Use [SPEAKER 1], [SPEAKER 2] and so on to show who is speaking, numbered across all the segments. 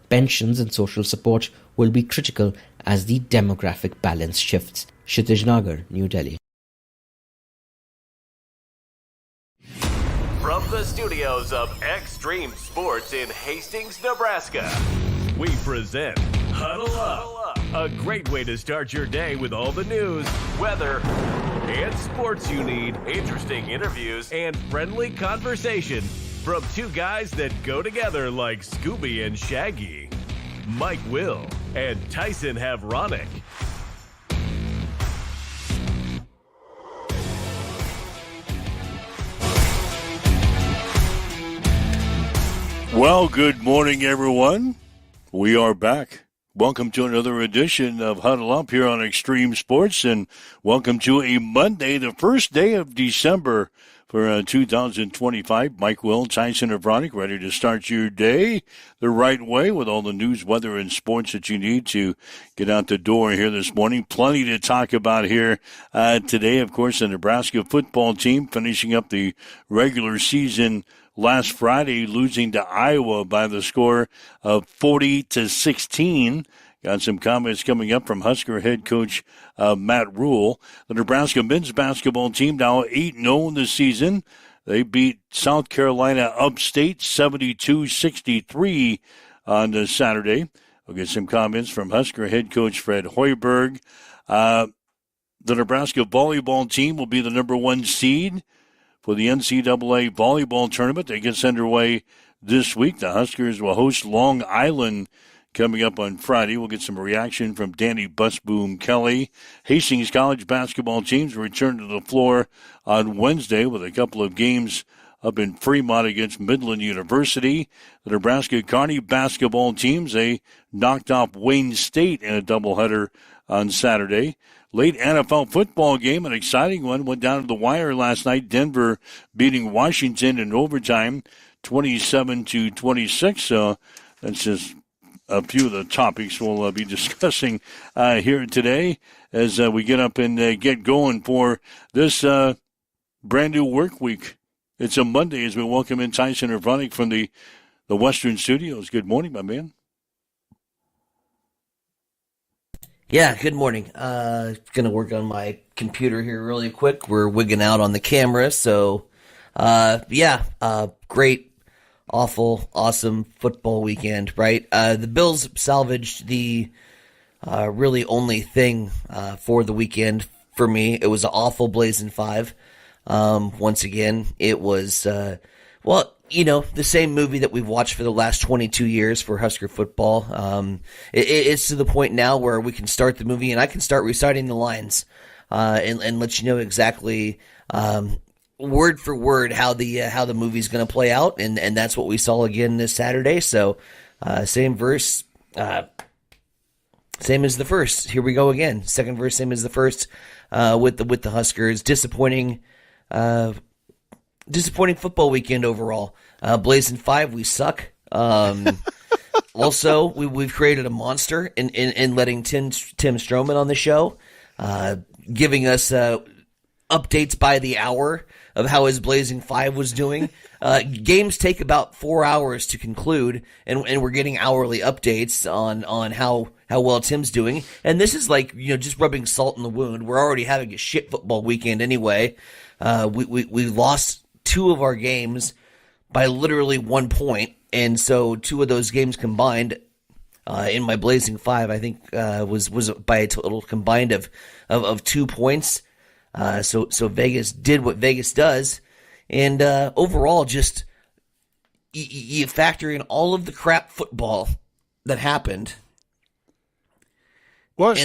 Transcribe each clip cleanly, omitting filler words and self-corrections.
[SPEAKER 1] pensions and social support will be critical as the demographic balance shifts. Kshitij Nagar, New Delhi.
[SPEAKER 2] From the studios of Extreme Sports in Hastings, Nebraska, we present Huddle Up, a great way to start your day with all the news, weather, and sports you need, interesting interviews, and friendly conversation from two guys that go together like Scooby and Shaggy, Mike Will and Tyson Havronic.
[SPEAKER 3] Well, good morning, everyone. We are back. Welcome to another edition of Huddle Up here on Extreme Sports, and welcome to a Monday, the first day of December for 2025. Mike Will, Tyson Havronic, ready to start your day the right way with all the news, weather, and sports that you need to get out the door here this morning. Plenty to talk about here today. Of course, the Nebraska football team finishing up the regular season last Friday, losing to Iowa by the score of 40-16. Got some comments coming up from Husker head coach Matt Rule. The Nebraska men's basketball team now 8-0 this season. They beat South Carolina upstate 72-63 on Saturday. We'll get some comments from Husker head coach Fred Hoiberg. The Nebraska volleyball team will be the number one seed for the NCAA volleyball tournament that gets underway this week. The Huskers will host Long Island coming up on Friday. We'll get some reaction from Danny Busboom Kelly. Hastings College basketball teams return to the floor on Wednesday with a couple of games up in Fremont against Midland University. The Nebraska Kearney basketball teams, they knocked off Wayne State in a doubleheader on Saturday. Late NFL football game, an exciting one, went down to the wire last night. Denver beating Washington in overtime, 27-26. So that's just a few of the topics we'll be discussing here today as we get up and get going for this brand new work week. It's a Monday as we welcome in Tyson Havronic from the Western Studios. Good morning, my man.
[SPEAKER 4] Yeah, good morning. Going to work on my computer here really quick. We're wigging out on the camera, so great, awful, awesome football weekend, right? The Bills salvaged the really only thing for the weekend for me. It was an awful Blazing 5. Once again, it was, the same movie that we've watched for the last 22 years for Husker football. It's to the point now where we can start the movie and I can start reciting the lines and let you know exactly word for word how the movie's going to play out, and that's what we saw again this Saturday. So same verse, same as the first. Here we go again. Second verse, same as the first with the Huskers. Disappointing football weekend overall. Blazing 5, we suck. Also, we've created a monster in letting Tim Stroman on the show, giving us updates by the hour of how his Blazing 5 was doing. Games take about 4 hours to conclude, and we're getting hourly updates on how well Tim's doing. And this is like, just rubbing salt in the wound. We're already having a shit football weekend anyway. We lost 2 of our games by literally 1 point, and so 2 of those games combined in my Blazing 5, I think was by a total combined of 2 points. So Vegas did what Vegas does, and overall, just you factor in all of the crap football that happened.
[SPEAKER 3] Well,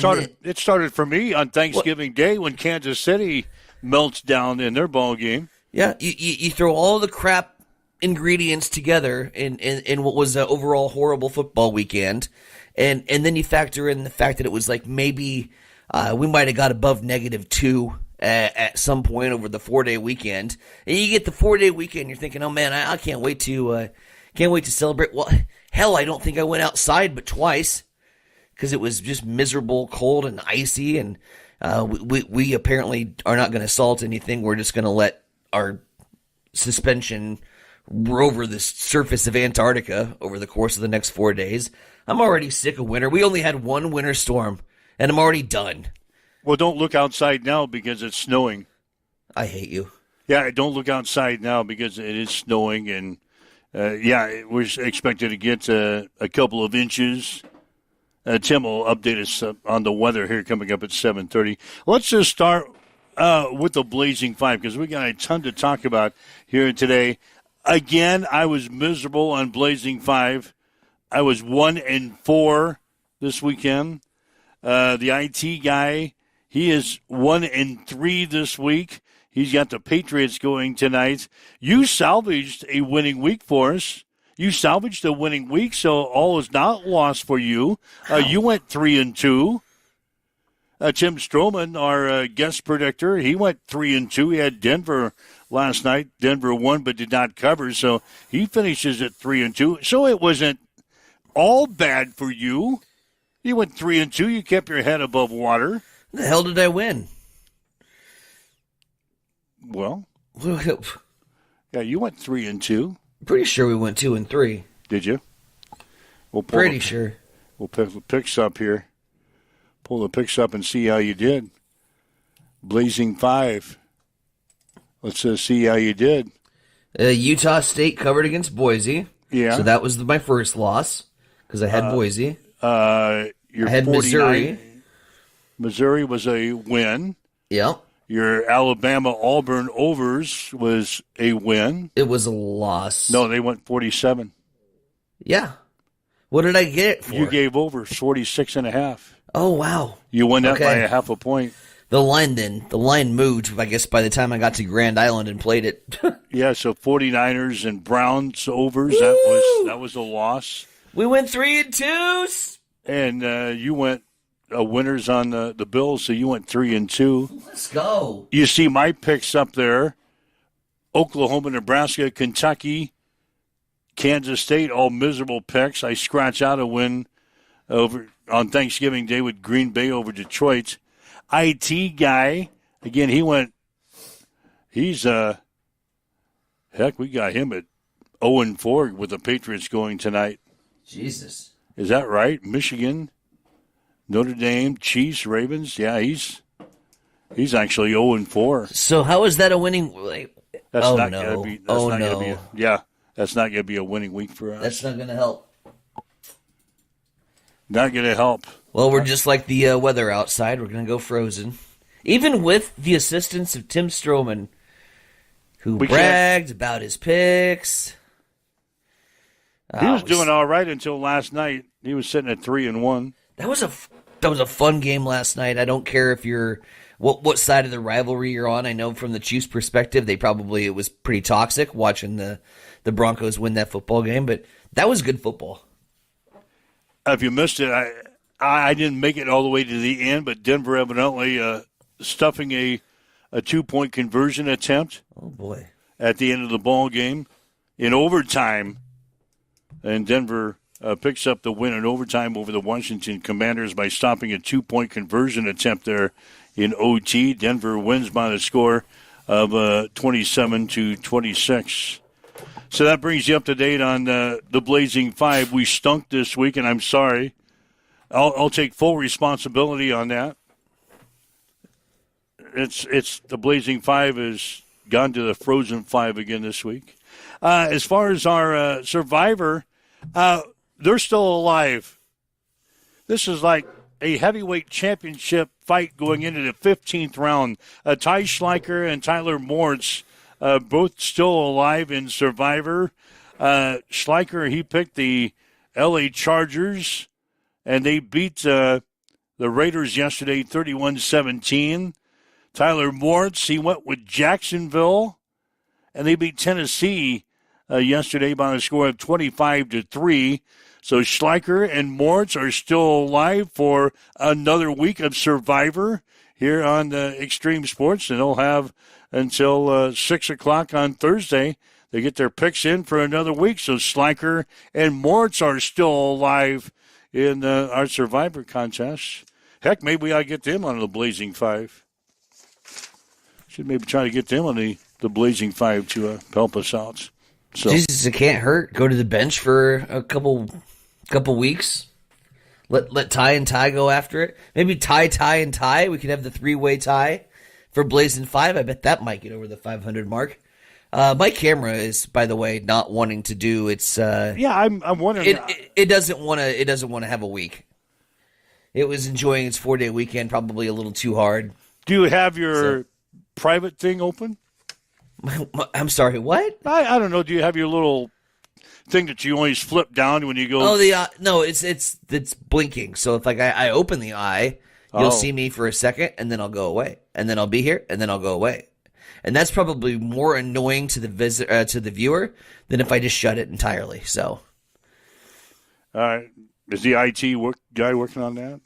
[SPEAKER 3] it started for me on Thanksgiving Day when Kansas City melts down in their ball game.
[SPEAKER 4] Yeah, you throw all the crap ingredients together in what was an overall horrible football weekend, and then you factor in the fact that it was like maybe we might have got above -2 at some point over the 4-day weekend, and you get the 4-day weekend, you're thinking, oh man, I can't wait to celebrate. Well, hell, I don't think I went outside but twice because it was just miserable, cold and icy, and we apparently are not going to salt anything. We're just going to let our suspension over the surface of Antarctica over the course of the next 4 days. I'm already sick of winter. We only had one winter storm, and I'm already done.
[SPEAKER 3] Well, don't look outside now because it's snowing.
[SPEAKER 4] I hate you.
[SPEAKER 3] Yeah, don't look outside now because it is snowing, and we're expected to get a couple of inches. Tim will update us on the weather here coming up at 7:30. Let's just start with the Blazing Five because we got a ton to talk about here today. Again, I was miserable on Blazing Five. I was 1-4 this weekend. The IT guy, he is 1-3 this week. He's got the Patriots going tonight. You salvaged a winning week for us. You salvaged a winning week, so all is not lost for you. You went 3-2. Tim Stroman, our guest predictor, he went 3-2. He had Denver last night. Denver won but did not cover, so he finishes at 3-2. So it wasn't all bad for you. You went 3-2. You kept your head above water.
[SPEAKER 4] The hell did I win?
[SPEAKER 3] Well, yeah, you went 3-2.
[SPEAKER 4] Pretty sure we went 2-3.
[SPEAKER 3] Did you?
[SPEAKER 4] Pretty sure.
[SPEAKER 3] We'll pick the picks up here. Pull the picks up and see how you did. Blazing Five. Let's see how you did.
[SPEAKER 4] Utah State covered against Boise.
[SPEAKER 3] Yeah.
[SPEAKER 4] So that was my first loss because I had Boise.
[SPEAKER 3] I
[SPEAKER 4] had Missouri.
[SPEAKER 3] Missouri was a win.
[SPEAKER 4] Yep.
[SPEAKER 3] Your Alabama-Auburn overs was a win.
[SPEAKER 4] It was a loss.
[SPEAKER 3] No, they went 47.
[SPEAKER 4] Yeah. What did I get it for?
[SPEAKER 3] You gave over 46.5.
[SPEAKER 4] Oh, wow.
[SPEAKER 3] You won that by a half a point.
[SPEAKER 4] The line moved, I guess, by the time I got to Grand Island and played it.
[SPEAKER 3] Yeah, so 49ers and Browns overs, that was a loss.
[SPEAKER 4] We went 3-2.
[SPEAKER 3] And you went winners on the Bills, so you went 3-2.
[SPEAKER 4] Let's go.
[SPEAKER 3] You see my picks up there. Oklahoma, Nebraska, Kentucky, Kansas State, all miserable picks. I scratch out a win over on Thanksgiving Day with Green Bay over Detroit. IT guy, again, he's we got him at 0-4 with the Patriots going tonight.
[SPEAKER 4] Jesus.
[SPEAKER 3] Is that right? Michigan, Notre Dame, Chiefs, Ravens. Yeah, he's actually 0-4.
[SPEAKER 4] So how is that a winning?
[SPEAKER 3] That's
[SPEAKER 4] oh
[SPEAKER 3] not
[SPEAKER 4] no!
[SPEAKER 3] Gonna be, that's
[SPEAKER 4] oh
[SPEAKER 3] not
[SPEAKER 4] no!
[SPEAKER 3] Gonna be that's not going to be a winning week for us.
[SPEAKER 4] That's not going to help.
[SPEAKER 3] Not going to help.
[SPEAKER 4] Well, we're just like the weather outside. We're going to go frozen. Even with the assistance of Tim Stroman, who bragged about his picks.
[SPEAKER 3] He was doing all right until last night. He was sitting at 3-1.
[SPEAKER 4] That was a fun game last night. I don't care if you're what side of the rivalry you're on. I know from the Chiefs' perspective, it was pretty toxic watching the Broncos win that football game, but that was good football.
[SPEAKER 3] If you missed it, I didn't make it all the way to the end, but Denver evidently stuffing a 2-point conversion attempt.
[SPEAKER 4] Oh boy!
[SPEAKER 3] At the end of the ball game in overtime, and Denver picks up the win in overtime over the Washington Commanders by stopping a 2-point conversion attempt there in OT. Denver wins by the score of 27-26. So that brings you up to date on the Blazing Five. We stunk this week, and I'm sorry. I'll take full responsibility on that. It's the Blazing Five has gone to the Frozen Five again this week. As far as our Survivor, they're still alive. This is like a heavyweight championship fight going into the 15th round. Ty Schleicher and Tyler Moritz, both still alive in Survivor. Schleicher, he picked the L.A. Chargers, and they beat the Raiders yesterday 31-17. Tyler Moritz, he went with Jacksonville, and they beat Tennessee yesterday by a score of 25-3. So Schleicher and Moritz are still alive for another week of Survivor here on Extreme Sports, and they'll have until 6 o'clock on Thursday. They get their picks in for another week. So Schleicher and Moritz are still alive in our Survivor contest. Heck, maybe we ought to get them on the Blazing Five. Should maybe try to get them on the Blazing Five to help us out. So
[SPEAKER 4] Jesus, it can't hurt. Go to the bench for a couple weeks. Let Ty and Ty go after it. Maybe Ty and Ty. We could have the 3-way tie for Blazing 5. I bet that might get over the 500 mark. My camera is, by the way, not wanting to do its.
[SPEAKER 3] I'm wondering.
[SPEAKER 4] It doesn't want to. It doesn't want to have a week. It was enjoying its 4-day weekend, probably a little too hard.
[SPEAKER 3] Do you have your private thing open?
[SPEAKER 4] I'm sorry. What?
[SPEAKER 3] I don't know. Do you have your little thing that you always flip down when you go?
[SPEAKER 4] Oh, no, it's blinking. So if I open the eye, you'll see me for a second, and then I'll go away, and then I'll be here, and then I'll go away, and that's probably more annoying to the viewer than if I just shut it entirely. So,
[SPEAKER 3] all right, is the IT guy working on that?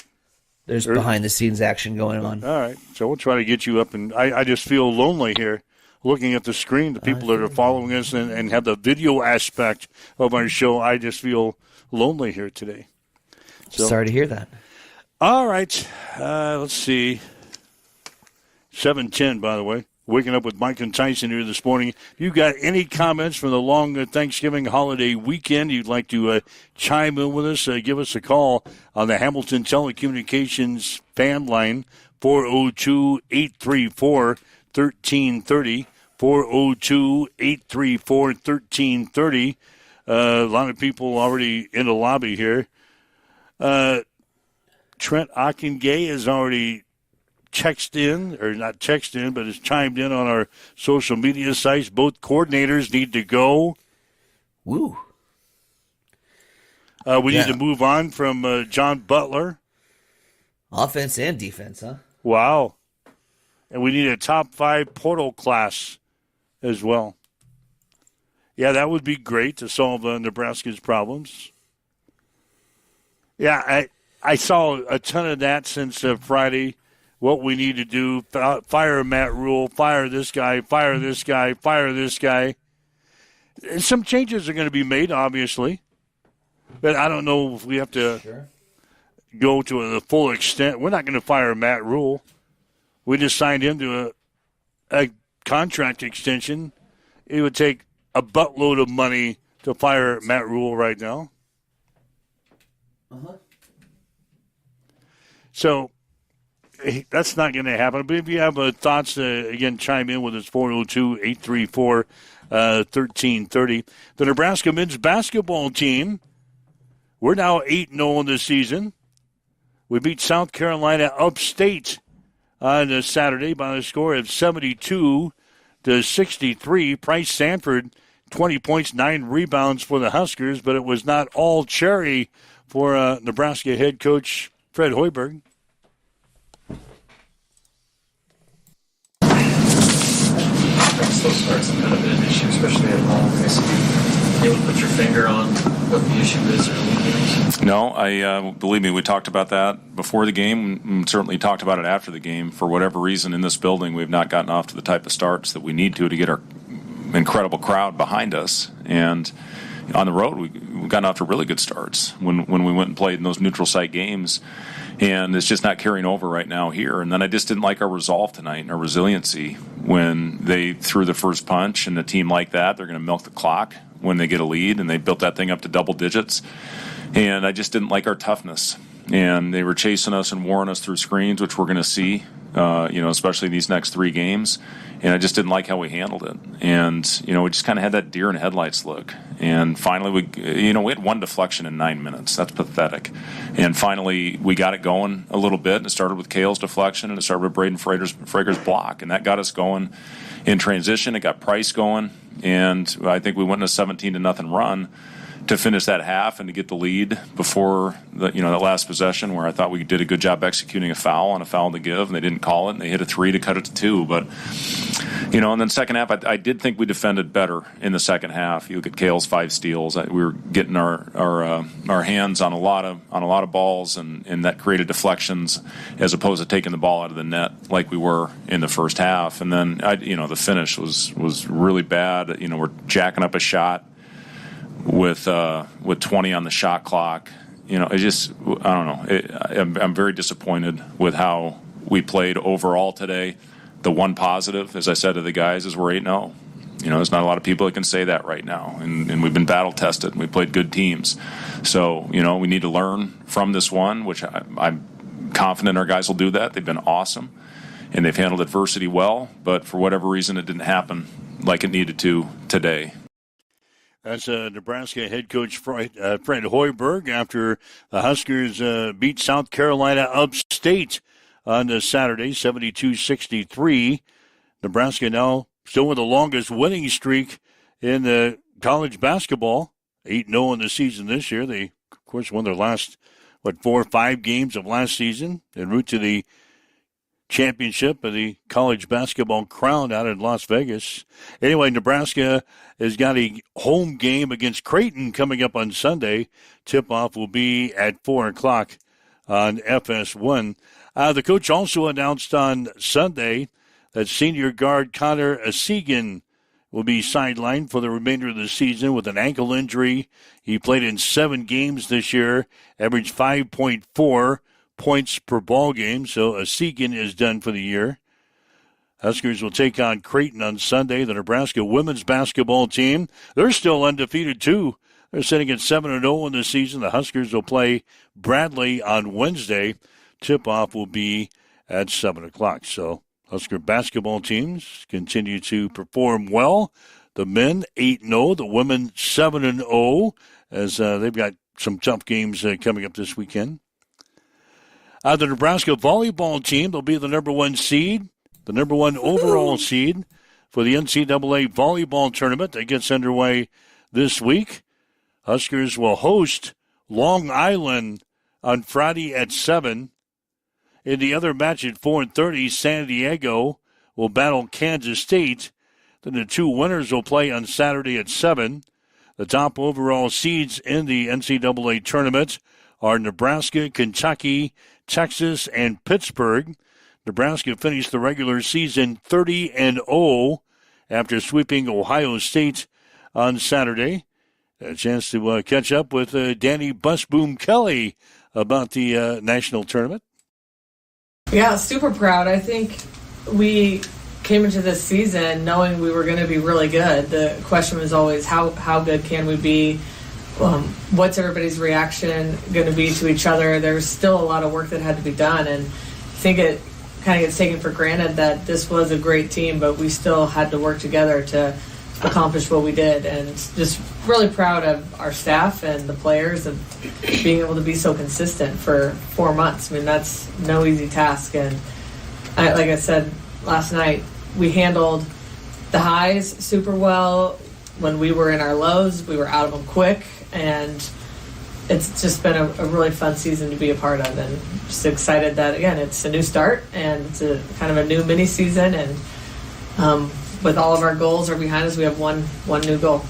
[SPEAKER 4] There's behind the scenes action going on.
[SPEAKER 3] All right, so we'll try to get you up, and I just feel lonely here. Looking at the screen, the people that are following us and have the video aspect of our show, I just feel lonely here today. So,
[SPEAKER 4] sorry to hear that.
[SPEAKER 3] All right, let's see. 7:10, by the way. Waking up with Mike and Tyson here this morning. If you've got any comments from the long Thanksgiving holiday weekend you'd like to chime in with us, give us a call on the Hamilton Telecommunications fan line, 402-834-1330. 402-834-1330. A lot of people already in the lobby here. Trent Ockengay has already but has chimed in on our social media sites. Both coordinators need to go.
[SPEAKER 4] Woo.
[SPEAKER 3] We need to move on from John Butler.
[SPEAKER 4] Offense and defense, huh?
[SPEAKER 3] Wow. And we need a top 5 portal class as well. Yeah, that would be great to solve Nebraska's problems. Yeah, I saw a ton of that since Friday. What we need to do, fire Matt Rule, fire this guy, fire this guy, fire this guy. And some changes are going to be made, obviously. But I don't know if we have to go to the full extent. We're not going to fire Matt Rule. We just signed him to a contract extension. It would take a buttload of money to fire Matt Rule right now. So that's not going to happen. But if you have thoughts, again, chime in with us, 402-834-1330. The Nebraska men's basketball team, we're now 8-0 this season. We beat South Carolina upstate on Saturday by a score of 72-63. Price Sanford, 20 points, 9 rebounds for the Huskers, but it was not all cherry for Nebraska head coach Fred Hoiberg.
[SPEAKER 5] Slow starts have kind of been an issue, especially at home. I guess you able to put your finger on what the issue is or the games?
[SPEAKER 6] No, believe me, we talked about that before the game and certainly talked about it after the game. For whatever reason in this building, we've not gotten off to the type of starts that we need to get our incredible crowd behind us. And on the road, we've gotten off to really good starts when we went and played in those neutral site games. And it's just not carrying over right now here. And then I just didn't like our resolve tonight and our resiliency when they threw the first punch. And a team like that, they're going to milk the clock when they get a lead. And they built that thing up to double digits. And I just didn't like our toughness. And they were chasing us and warring us through screens, which we're going to see, especially these next 3 games. And I just didn't like how we handled it. And, we just kind of had that deer in headlights look. And finally, we had 1 deflection in 9 minutes. That's pathetic. And finally, we got it going a little bit. And it started with Kale's deflection, and it started with Braden Frager's block. And that got us going in transition. It got Price going. And I think we went in a 17-0 run to finish that half and to get the lead before that last possession where I thought we did a good job executing a foul on a foul to give, and they didn't call it, and they hit a 3 to cut it to 2. But and then second half, I did think we defended better in the second half. You look at Kale's 5 steals. We were getting our hands on a lot of balls, and that created deflections as opposed to taking the ball out of the net like we were in the first half. And then the finish was really bad. We're jacking up a shot with 20 on the shot clock. I don't know. I'm very disappointed with how we played overall today. The one positive, as I said to the guys, is we're 8-0. There's not a lot of people that can say that right now, and we've been battle tested, and we played good teams. So, we need to learn from this one, which I'm confident our guys will do that. They've been awesome, and they've handled adversity well, but for whatever reason, it didn't happen like it needed to today.
[SPEAKER 3] That's Nebraska head coach Fred Hoiberg after the Huskers beat South Carolina upstate on Saturday, 72-63. Nebraska now still with the longest winning streak in college basketball, 8-0 in the season this year. They, of course, won their last, 4 or 5 games of last season en route to the championship of the college basketball crown out in Las Vegas. Anyway, Nebraska has got a home game against Creighton coming up on Sunday. Tip-off will be at 4 o'clock on FS1. The coach also announced on Sunday that senior guard Connor Asigan will be sidelined for the remainder of the season with an ankle injury. He played in 7 games this year, averaged 5.4 points per ball game, so Asigan is done for the year. Huskers will take on Creighton on Sunday. The Nebraska women's basketball team, they're still undefeated too. They're sitting at 7-0 in the season. The Huskers will play Bradley on Wednesday. Tip-off will be at 7 o'clock. So Husker basketball teams continue to perform well. The men 8-0, the women 7-0, as they've got some tough games coming up this weekend. The Nebraska volleyball team, they'll be the number 1 seed, the number 1 overall seed for the NCAA volleyball tournament that gets underway this week. Huskers will host Long Island on Friday at 7. In the other match at 4:30, San Diego will battle Kansas State. Then the 2 winners will play on Saturday at 7. The top overall seeds in the NCAA tournament are Nebraska, Kentucky, Texas, and Pittsburgh. Nebraska finished the regular season 30-0 after sweeping Ohio State on Saturday. A chance to catch up with Danny Busboom Kelly about the national tournament.
[SPEAKER 7] Yeah, super proud. I think we came into this season knowing we were going to be really good. The question was always how good can we be? What's everybody's reaction going to be to each other? There's still a lot of work that had to be done, and I think it kind of gets taken for granted that this was a great team, but we still had to work together to accomplish what we did, and just really proud of our staff and the players of being able to be so consistent for 4 months. I mean, that's no easy task, and like I said last night, we handled the highs super well. When we were in our lows, we were out of them quick, and it's just been a really fun season to be a part of, and just excited that, again, it's a new start, and it's a kind of a new mini season, and with all of our goals are behind us, we have one new goal.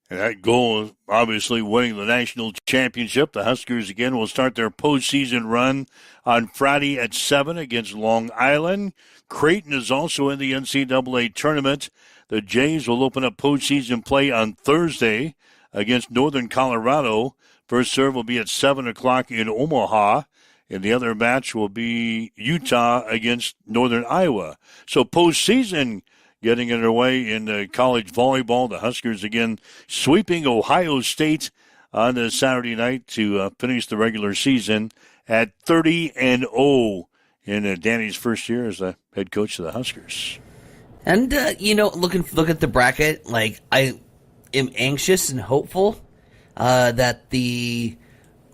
[SPEAKER 3] And that goal is obviously winning the national championship. The Huskers, again, will start their postseason run on Friday at 7 against Long Island. Creighton is also in the NCAA tournament. The Jays will open up postseason play on Thursday against Northern Colorado. First serve will be at 7 o'clock in Omaha. And the other match will be Utah against Northern Iowa. So postseason getting underway in college volleyball. The Huskers, again, sweeping Ohio State on Saturday night to finish the regular season at 30-0 in Danny's first year as the head coach of the Huskers.
[SPEAKER 4] And, look at the bracket, like, I am anxious and hopeful that the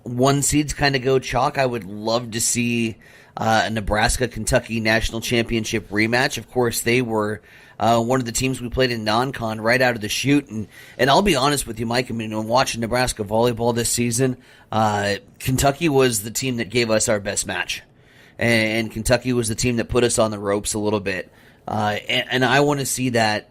[SPEAKER 4] 1 seeds kind of go chalk. I would love to see a Nebraska-Kentucky national championship rematch. Of course, they were one of the teams we played in non-con right out of the chute. And I'll be honest with you, Mike, I mean, when watching Nebraska volleyball this season, Kentucky was the team that gave us our best match. And Kentucky was the team that put us on the ropes a little bit. And I want to see that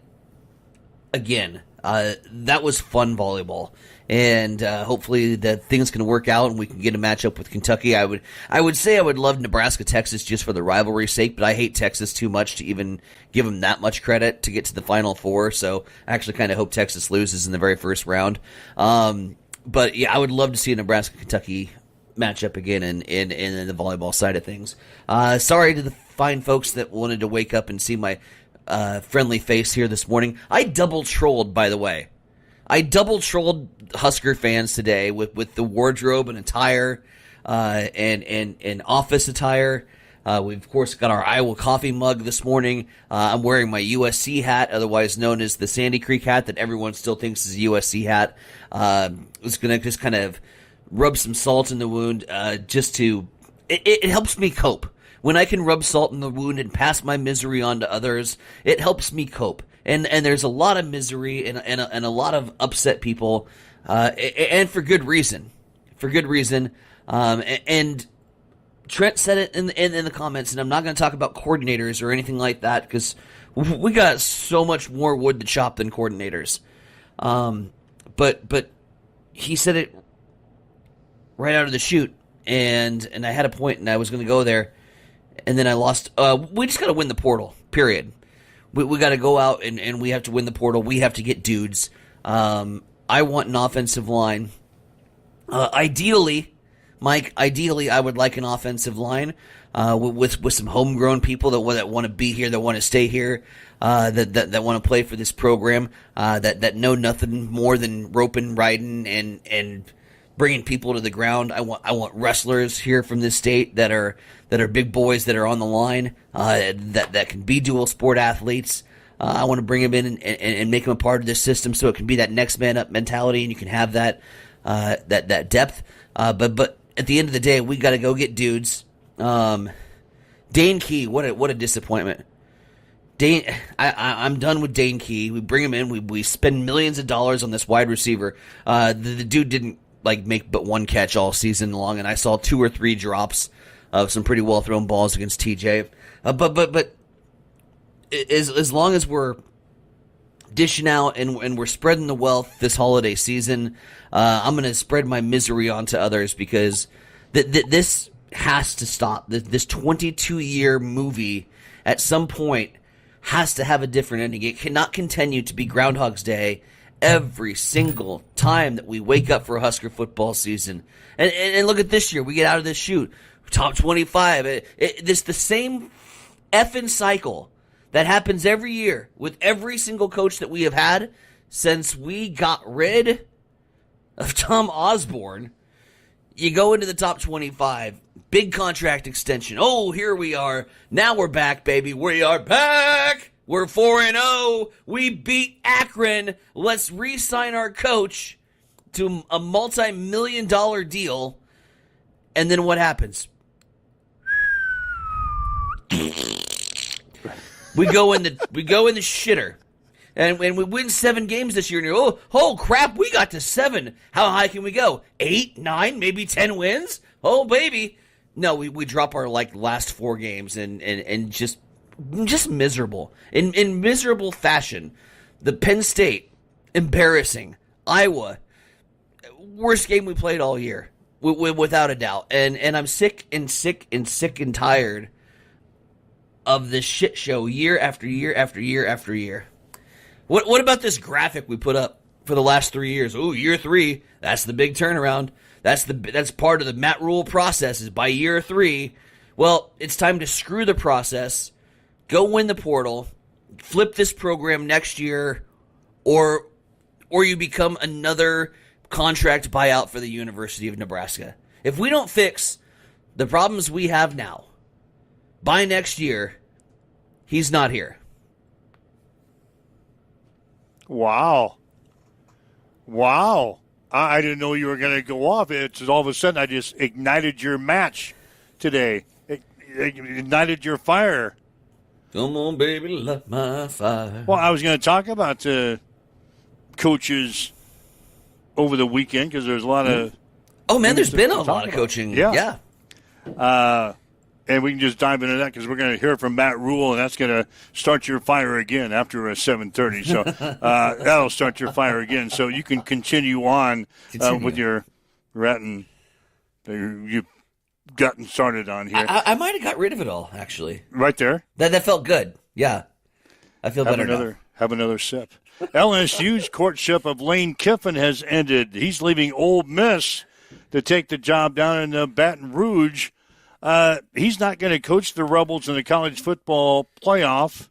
[SPEAKER 4] again. That was fun volleyball. And hopefully that things can work out and we can get a matchup with Kentucky. I would say I would love Nebraska-Texas just for the rivalry's sake, but I hate Texas too much to even give them that much credit to get to the Final Four. So I actually kind of hope Texas loses in the very first round. But yeah, I would love to see a Nebraska-Kentucky matchup again in the volleyball side of things. Sorry to the fine folks that wanted to wake up and see my friendly face here this morning. I double trolled, by the way. I double trolled Husker fans today with the wardrobe and attire, and office attire. We've, of course, got our Iowa coffee mug this morning. I'm wearing my USC hat, otherwise known as the Sandy Creek hat that everyone still thinks is a USC hat. It's going to just kind of rub some salt in the wound, it helps me cope. When I can rub salt in the wound and pass my misery on to others, it helps me cope. And there's a lot of misery and a lot of upset people, and for good reason. For good reason. And Trent said it in the comments, and I'm not going to talk about coordinators or anything like that because we got so much more wood to chop than coordinators. But he said it right out of the chute, and I had a point, and I was going to go there, and then I lost. We just got to win the portal, period. We got to go out, and we have to win the portal. We have to get dudes. I want an offensive line. Ideally, Mike, I would like an offensive line with some homegrown people that want to be here, that want to stay here, that want to play for this program, that know nothing more than roping, riding, and bringing people to the ground. I want wrestlers here from this state that are big boys that are on the line, that can be dual sport athletes. I want to bring them in and make them a part of this system so it can be that next man up mentality, and you can have that depth. But at the end of the day, we got to go get dudes. Dane Key, what a disappointment. I'm done with Dane Key. We bring him in. We spend millions of dollars on this wide receiver. The dude didn't make but one catch all season long, and I saw 2 or 3 drops of some pretty well thrown balls against TJ. But as long as we're dishing out and we're spreading the wealth this holiday season, I'm going to spread my misery onto others because this has to stop. This 22-year movie at some point has to have a different ending. It cannot continue to be Groundhog's Day every single time that we wake up for a Husker football season. And look at this year. We get out of this chute. Top 25. It's the same effing cycle that happens every year with every single coach that we have had since we got rid of Tom Osborne. You go into the top 25. Big contract extension. Oh, here we are. Now we're back, baby. We are back. We're 4-0. We beat Akron. Let's re-sign our coach to a multi-million-dollar deal. And then what happens? We go in the shitter. And we win 7 games this year. And oh crap, we got to 7. How high can we go? 8, 9, maybe 10 wins? Oh, baby. No, we drop our last 4 games and just miserable. In miserable fashion. The Penn State, embarrassing. Iowa, worst game we played all year, without a doubt. And I'm sick and tired of this shit show year after year after year after year. What about this graphic we put up for the last 3 years? Ooh, year 3, that's the big turnaround. That's part of the Matt Rule process is by year 3. Well, it's time to screw the process, go win the portal, flip this program next year, or you become another contract buyout for the University of Nebraska. If we don't fix the problems we have now, by next year, he's not here.
[SPEAKER 3] Wow. I didn't know you were going to go off. It's all of a sudden I just ignited your match today. Ignited your fire.
[SPEAKER 4] Come on, baby, light my fire.
[SPEAKER 3] Well, I was going to talk about coaches over the weekend because there's a lot of...
[SPEAKER 4] Oh, man, there's been a lot of coaching.
[SPEAKER 3] Yeah. And we can just dive into that because we're going to hear from Matt Rule, and that's going to start your fire again after 7:30. So that'll start your fire again. So you can continue on with your ratting you've gotten started on here.
[SPEAKER 4] I might have got rid of it all, actually.
[SPEAKER 3] Right there.
[SPEAKER 4] That felt good. Yeah. I feel better now.
[SPEAKER 3] Have another sip. LSU's courtship of Lane Kiffin has ended. He's leaving Ole Miss to take the job down in Baton Rouge. He's not going to coach the Rebels in the college football playoff.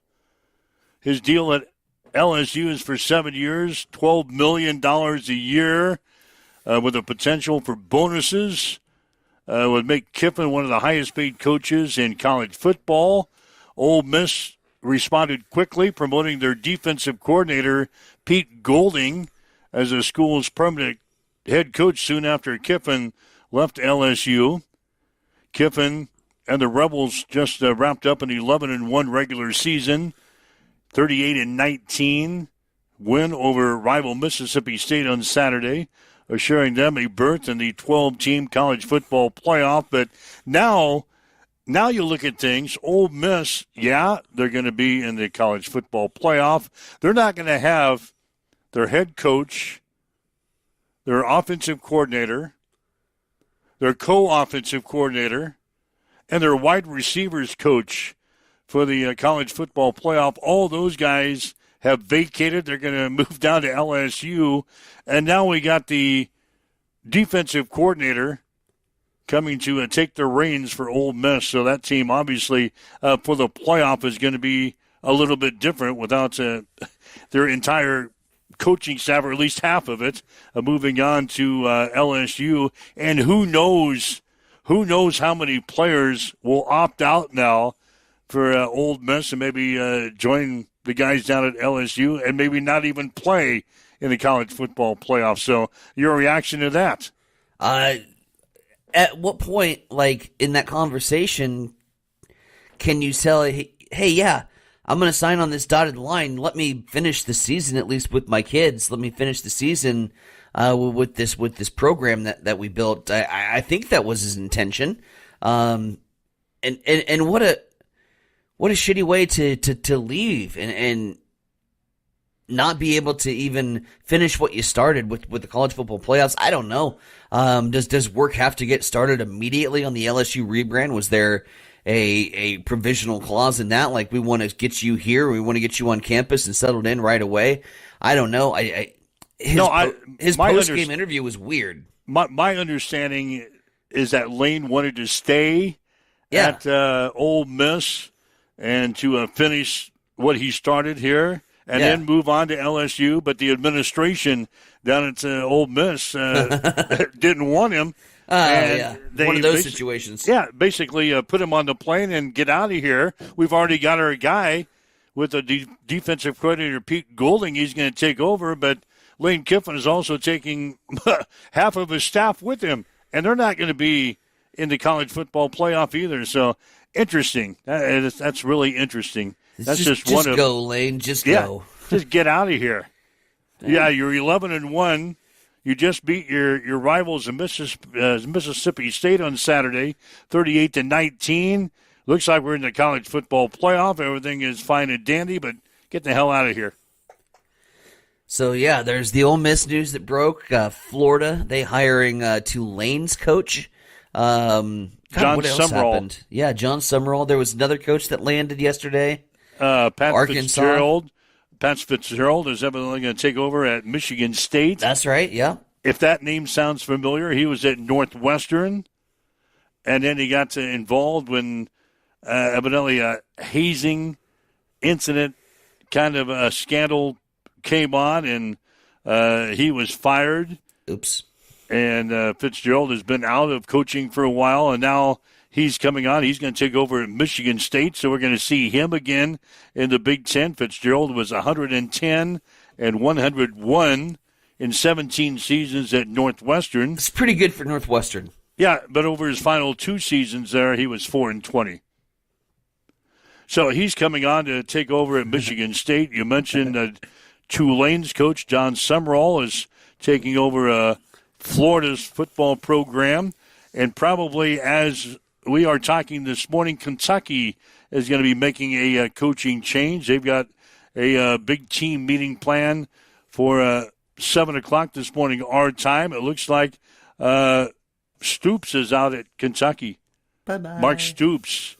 [SPEAKER 3] His deal at LSU is for 7 years, $12 million a year, with a potential for bonuses. Would make Kiffin one of the highest-paid coaches in college football. Ole Miss responded quickly, promoting their defensive coordinator, Pete Golding, as the school's permanent head coach soon after Kiffin left LSU. Kiffin and the Rebels just wrapped up an 11-1 regular season, 38-19 win over rival Mississippi State on Saturday, assuring them a berth in the 12-team college football playoff. But now you look at things, Ole Miss, yeah, they're going to be in the college football playoff. They're not going to have their head coach, their offensive coordinator, their co-offensive coordinator, and their wide receivers coach for the college football playoff. All those guys have vacated. They're going to move down to LSU. And now we got the defensive coordinator coming to take the reins for Ole Miss. So that team, obviously, for the playoff is going to be a little bit different without their entire coaching staff, or at least half of it, moving on to LSU. And who knows how many players will opt out now for Ole Miss and maybe join the guys down at LSU and maybe not even play in the college football playoff. So your reaction to that?
[SPEAKER 4] At what point, like, in that conversation, can you say, hey, yeah, I'm going to sign on this dotted line. Let me finish the season, at least with my kids. Let me finish the season with this program that we built. I think that was his intention. And what a shitty way to leave and not be able to even finish what you started with the college football playoffs. I don't know. Does work have to get started immediately on the LSU rebrand? Was there a provisional clause in that? Like, we want to get you here, we want to get you on campus and settled in right away. I don't know. His post-game interview was weird.
[SPEAKER 3] My understanding is that Lane wanted to stay at Ole Miss and to finish what he started here and then move on to LSU. But the administration down at Ole Miss didn't want him.
[SPEAKER 4] One of those situations.
[SPEAKER 3] Yeah, basically put him on the plane and get out of here. We've already got our guy with a defensive coordinator, Pete Golding. He's going to take over, but Lane Kiffin is also taking half of his staff with him, and they're not going to be in the college football playoff either. So interesting. That's really interesting. That's just one of
[SPEAKER 4] go, Lane. Just go.
[SPEAKER 3] Just get out of here. Yeah, you're 11-1. You just beat your rivals in Mississippi State on Saturday, 38-19. Looks like we're in the college football playoff. Everything is fine and dandy, but get the hell out of here.
[SPEAKER 4] So, yeah, there's the Ole Miss news that broke. Florida, they hiring Tulane's coach.
[SPEAKER 3] John Summerall.
[SPEAKER 4] Yeah, John Summerall. There was another coach that landed yesterday.
[SPEAKER 3] Arkansas. Pat Fitzgerald is evidently going to take over at Michigan State.
[SPEAKER 4] That's right, yeah.
[SPEAKER 3] If that name sounds familiar, he was at Northwestern, and then he got involved when evidently a hazing incident, kind of a scandal came on, and he was fired.
[SPEAKER 4] Oops.
[SPEAKER 3] And Fitzgerald has been out of coaching for a while, and now he's coming on. He's going to take over at Michigan State, so we're going to see him again in the Big Ten. Fitzgerald was 110 and 101 in 17 seasons at Northwestern.
[SPEAKER 4] It's pretty good for Northwestern.
[SPEAKER 3] Yeah, but over his final 2 seasons there, he was 4-20. So he's coming on to take over at Michigan State. You mentioned Tulane's coach, John Summerall, is taking over Florida's football program. And probably as we are talking this morning, Kentucky is going to be making a coaching change. They've got a big team meeting plan for 7 o'clock this morning, our time. It looks like Stoops is out at Kentucky.
[SPEAKER 4] Bye-bye.
[SPEAKER 3] Mark Stoops.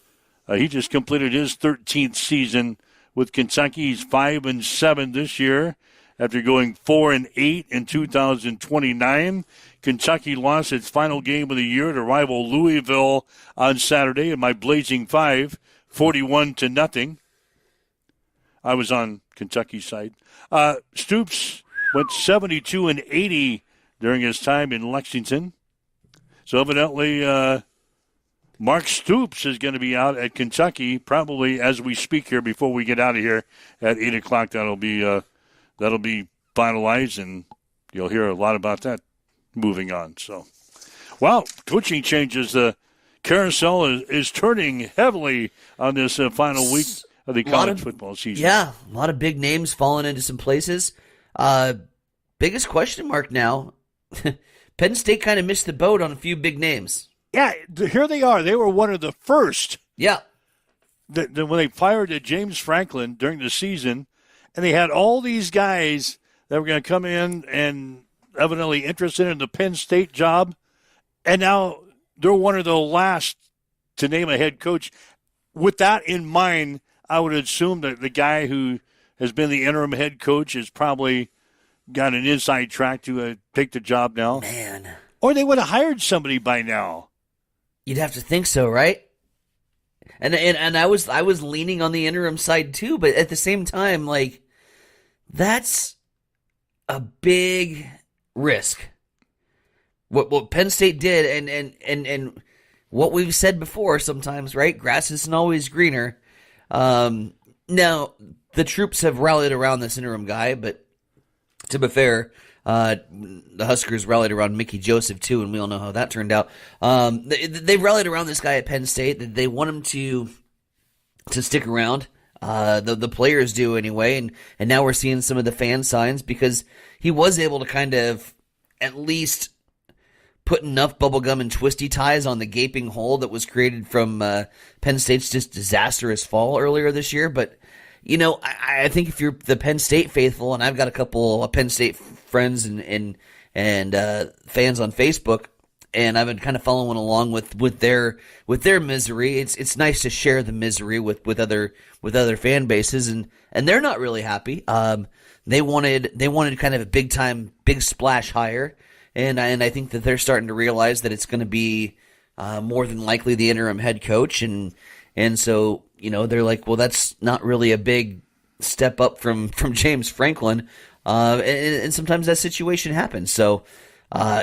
[SPEAKER 3] He just completed his 13th season with Kentucky. He's 5-7 this year after going 4-8 in 2029. Kentucky lost its final game of the year to rival Louisville on Saturday in my Blazing 5, 41-0. I was on Kentucky's side. Stoops went 72-80 during his time in Lexington. So evidently, Mark Stoops is going to be out at Kentucky probably as we speak here before we get out of here at 8 o'clock. That'll be finalized, and you'll hear a lot about that moving on. So, wow, coaching changes. The carousel is turning heavily on this final week of the college football season.
[SPEAKER 4] Yeah, a lot of big names falling into some places. Biggest question mark now, Penn State kind of missed the boat on a few big names.
[SPEAKER 3] Yeah, here they are. They were one of the first.
[SPEAKER 4] Yeah.
[SPEAKER 3] When they fired James Franklin during the season, and they had all these guys that were going to come in and evidently interested in the Penn State job, and now they're one of the last to name a head coach. With that in mind, I would assume that the guy who has been the interim head coach has probably got an inside track to take the job now.
[SPEAKER 4] Man.
[SPEAKER 3] Or they would have hired somebody by now.
[SPEAKER 4] You'd have to think so, right? And I was leaning on the interim side too, but at the same time, like, that's a big risk. What Penn State did, and what we've said before sometimes, right? Grass isn't always greener. Now the troops have rallied around this interim guy, but to be fair, the Huskers rallied around Mickey Joseph too, and we all know how that turned out. They rallied around this guy at Penn State. They want him to stick around. The players do anyway, and now we're seeing some of the fan signs because he was able to kind of at least put enough bubblegum and twisty ties on the gaping hole that was created from Penn State's just disastrous fall earlier this year. But, you know, I think if you're the Penn State faithful, and I've got a couple of Penn State friends and fans on Facebook, and I've been kind of following along with their misery. It's nice to share the misery with other fan bases, and they're not really happy. They wanted kind of a big splash hire, and I think that they're starting to realize that it's going to be more than likely the interim head coach, and so, you know, they're like, well, that's not really a big step up from James Franklin, and sometimes that situation happens. So.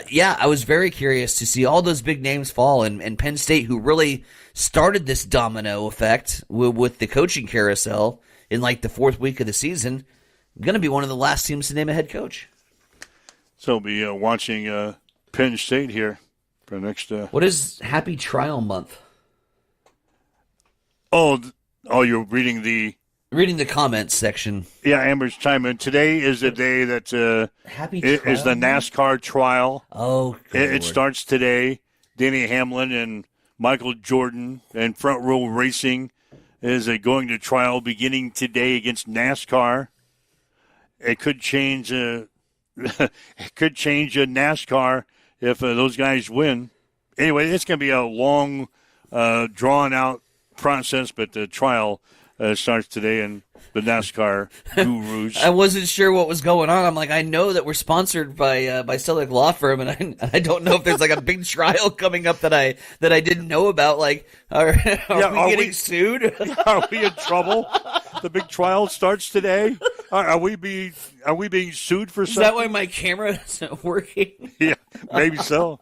[SPEAKER 4] Yeah, I was very curious to see all those big names fall, and Penn State, who really started this domino effect with the coaching carousel in like the fourth week of the season, going to be one of the last teams to name a head coach. So
[SPEAKER 3] we'll be watching Penn State here for the next.
[SPEAKER 4] What is Happy Trial Month?
[SPEAKER 3] Oh, you're reading the.
[SPEAKER 4] Reading the comments section.
[SPEAKER 3] Yeah, Amber's chiming in. Today is the day that is the NASCAR trial.
[SPEAKER 4] Oh,
[SPEAKER 3] it starts today. Denny Hamlin and Michael Jordan and Front Row Racing is going to trial beginning today against NASCAR. It could change. It could change NASCAR if those guys win. Anyway, it's going to be a long, drawn out process, but the trial starts today, and the NASCAR gurus.
[SPEAKER 4] I wasn't sure what was going on. I'm like, I know that we're sponsored by Selleck Law Firm, and I don't know if there's like a big trial coming up that I didn't know about. Like, are we getting sued?
[SPEAKER 3] Are we in trouble? The big trial starts today. Are we being sued for something?
[SPEAKER 4] Is that why my camera isn't working?
[SPEAKER 3] Yeah, maybe so.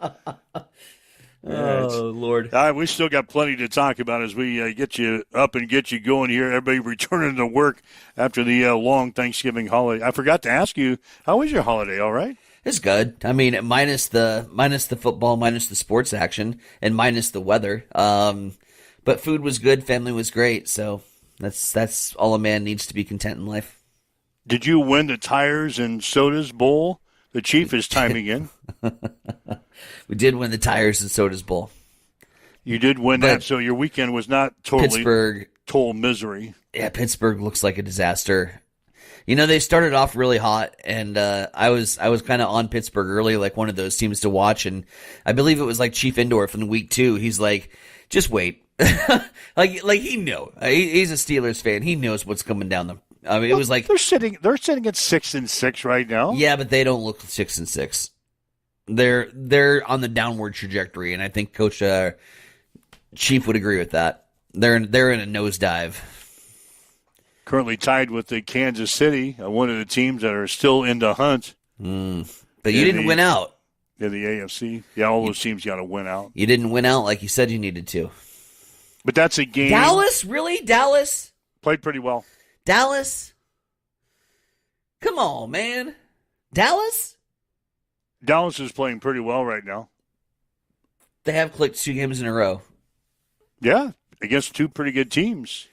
[SPEAKER 4] Oh, Lord.
[SPEAKER 3] We still got plenty to talk about as we get you up and get you going here. Everybody returning to work after the long Thanksgiving holiday. I forgot to ask you, how was your holiday? All right?
[SPEAKER 4] It's good. I mean, minus the football, minus the sports action, and minus the weather. But food was good. Family was great. So that's all a man needs to be content in life.
[SPEAKER 3] Did you win the Tires and Sodas Bowl? The Chief is chiming in.
[SPEAKER 4] We did win the Tires and Sodas Bowl.
[SPEAKER 3] You did win that, so your weekend was not totally total misery.
[SPEAKER 4] Yeah, Pittsburgh looks like a disaster. You know, they started off really hot, and I was kind of on Pittsburgh early, like one of those teams to watch, and I believe it was like Chief Indoor from week 2. He's like, just wait. like he knows. He's a Steelers fan. He knows what's coming down the. I mean, it was like
[SPEAKER 3] they're sitting at 6-6 right now.
[SPEAKER 4] Yeah, but they don't look 6-6. They're on the downward trajectory, and I think Coach Chief would agree with that. They're in a nosedive.
[SPEAKER 3] currently tied with the Kansas City, one of the teams that are still in the hunt.
[SPEAKER 4] But you didn't win out.
[SPEAKER 3] In the AFC. Yeah, all those teams got to win out.
[SPEAKER 4] You didn't win out like you said you needed to.
[SPEAKER 3] But that's a game.
[SPEAKER 4] Dallas? Really? Dallas?
[SPEAKER 3] Played pretty well.
[SPEAKER 4] Dallas? Come on, man. Dallas?
[SPEAKER 3] Dallas is playing pretty well right now.
[SPEAKER 4] They have clicked 2 games in a row.
[SPEAKER 3] Yeah, against 2 pretty good teams.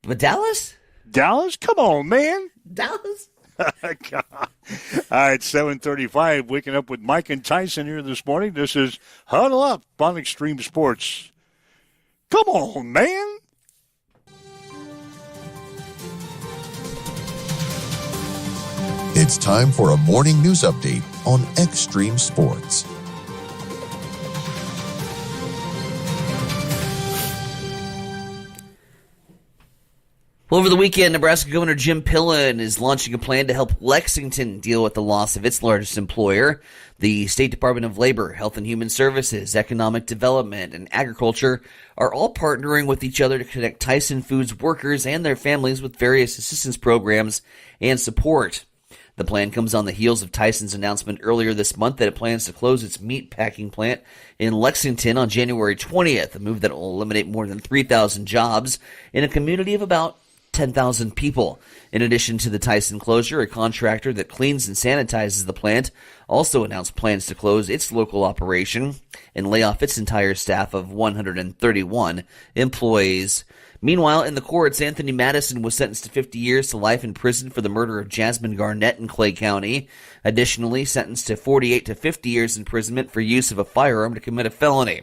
[SPEAKER 4] But Dallas?
[SPEAKER 3] Dallas? Come on, man.
[SPEAKER 4] Dallas?
[SPEAKER 3] God. All right, 7:35. Waking up with Mike and Tyson here this morning. This is Huddle Up on Extreme Sports. Come on, man.
[SPEAKER 8] It's time for a morning news update on Extreme Sports.
[SPEAKER 4] Well, over the weekend, Nebraska Governor Jim Pillen is launching a plan to help Lexington deal with the loss of its largest employer. The State Department of Labor, Health and Human Services, Economic Development, and Agriculture are all partnering with each other to connect Tyson Foods workers and their families with various assistance programs and support. The plan comes on the heels of Tyson's announcement earlier this month that it plans to close its meat packing plant in Lexington on January 20th, a move that will eliminate more than 3,000 jobs in a community of about 10,000 people. In addition to the Tyson closure, a contractor that cleans and sanitizes the plant also announced plans to close its local operation and lay off its entire staff of 131 employees. Meanwhile, in the courts, Anthony Madison was sentenced to 50 years to life in prison for the murder of Jasmine Garnett in Clay County. Additionally, sentenced to 48 to 50 years imprisonment for use of a firearm to commit a felony.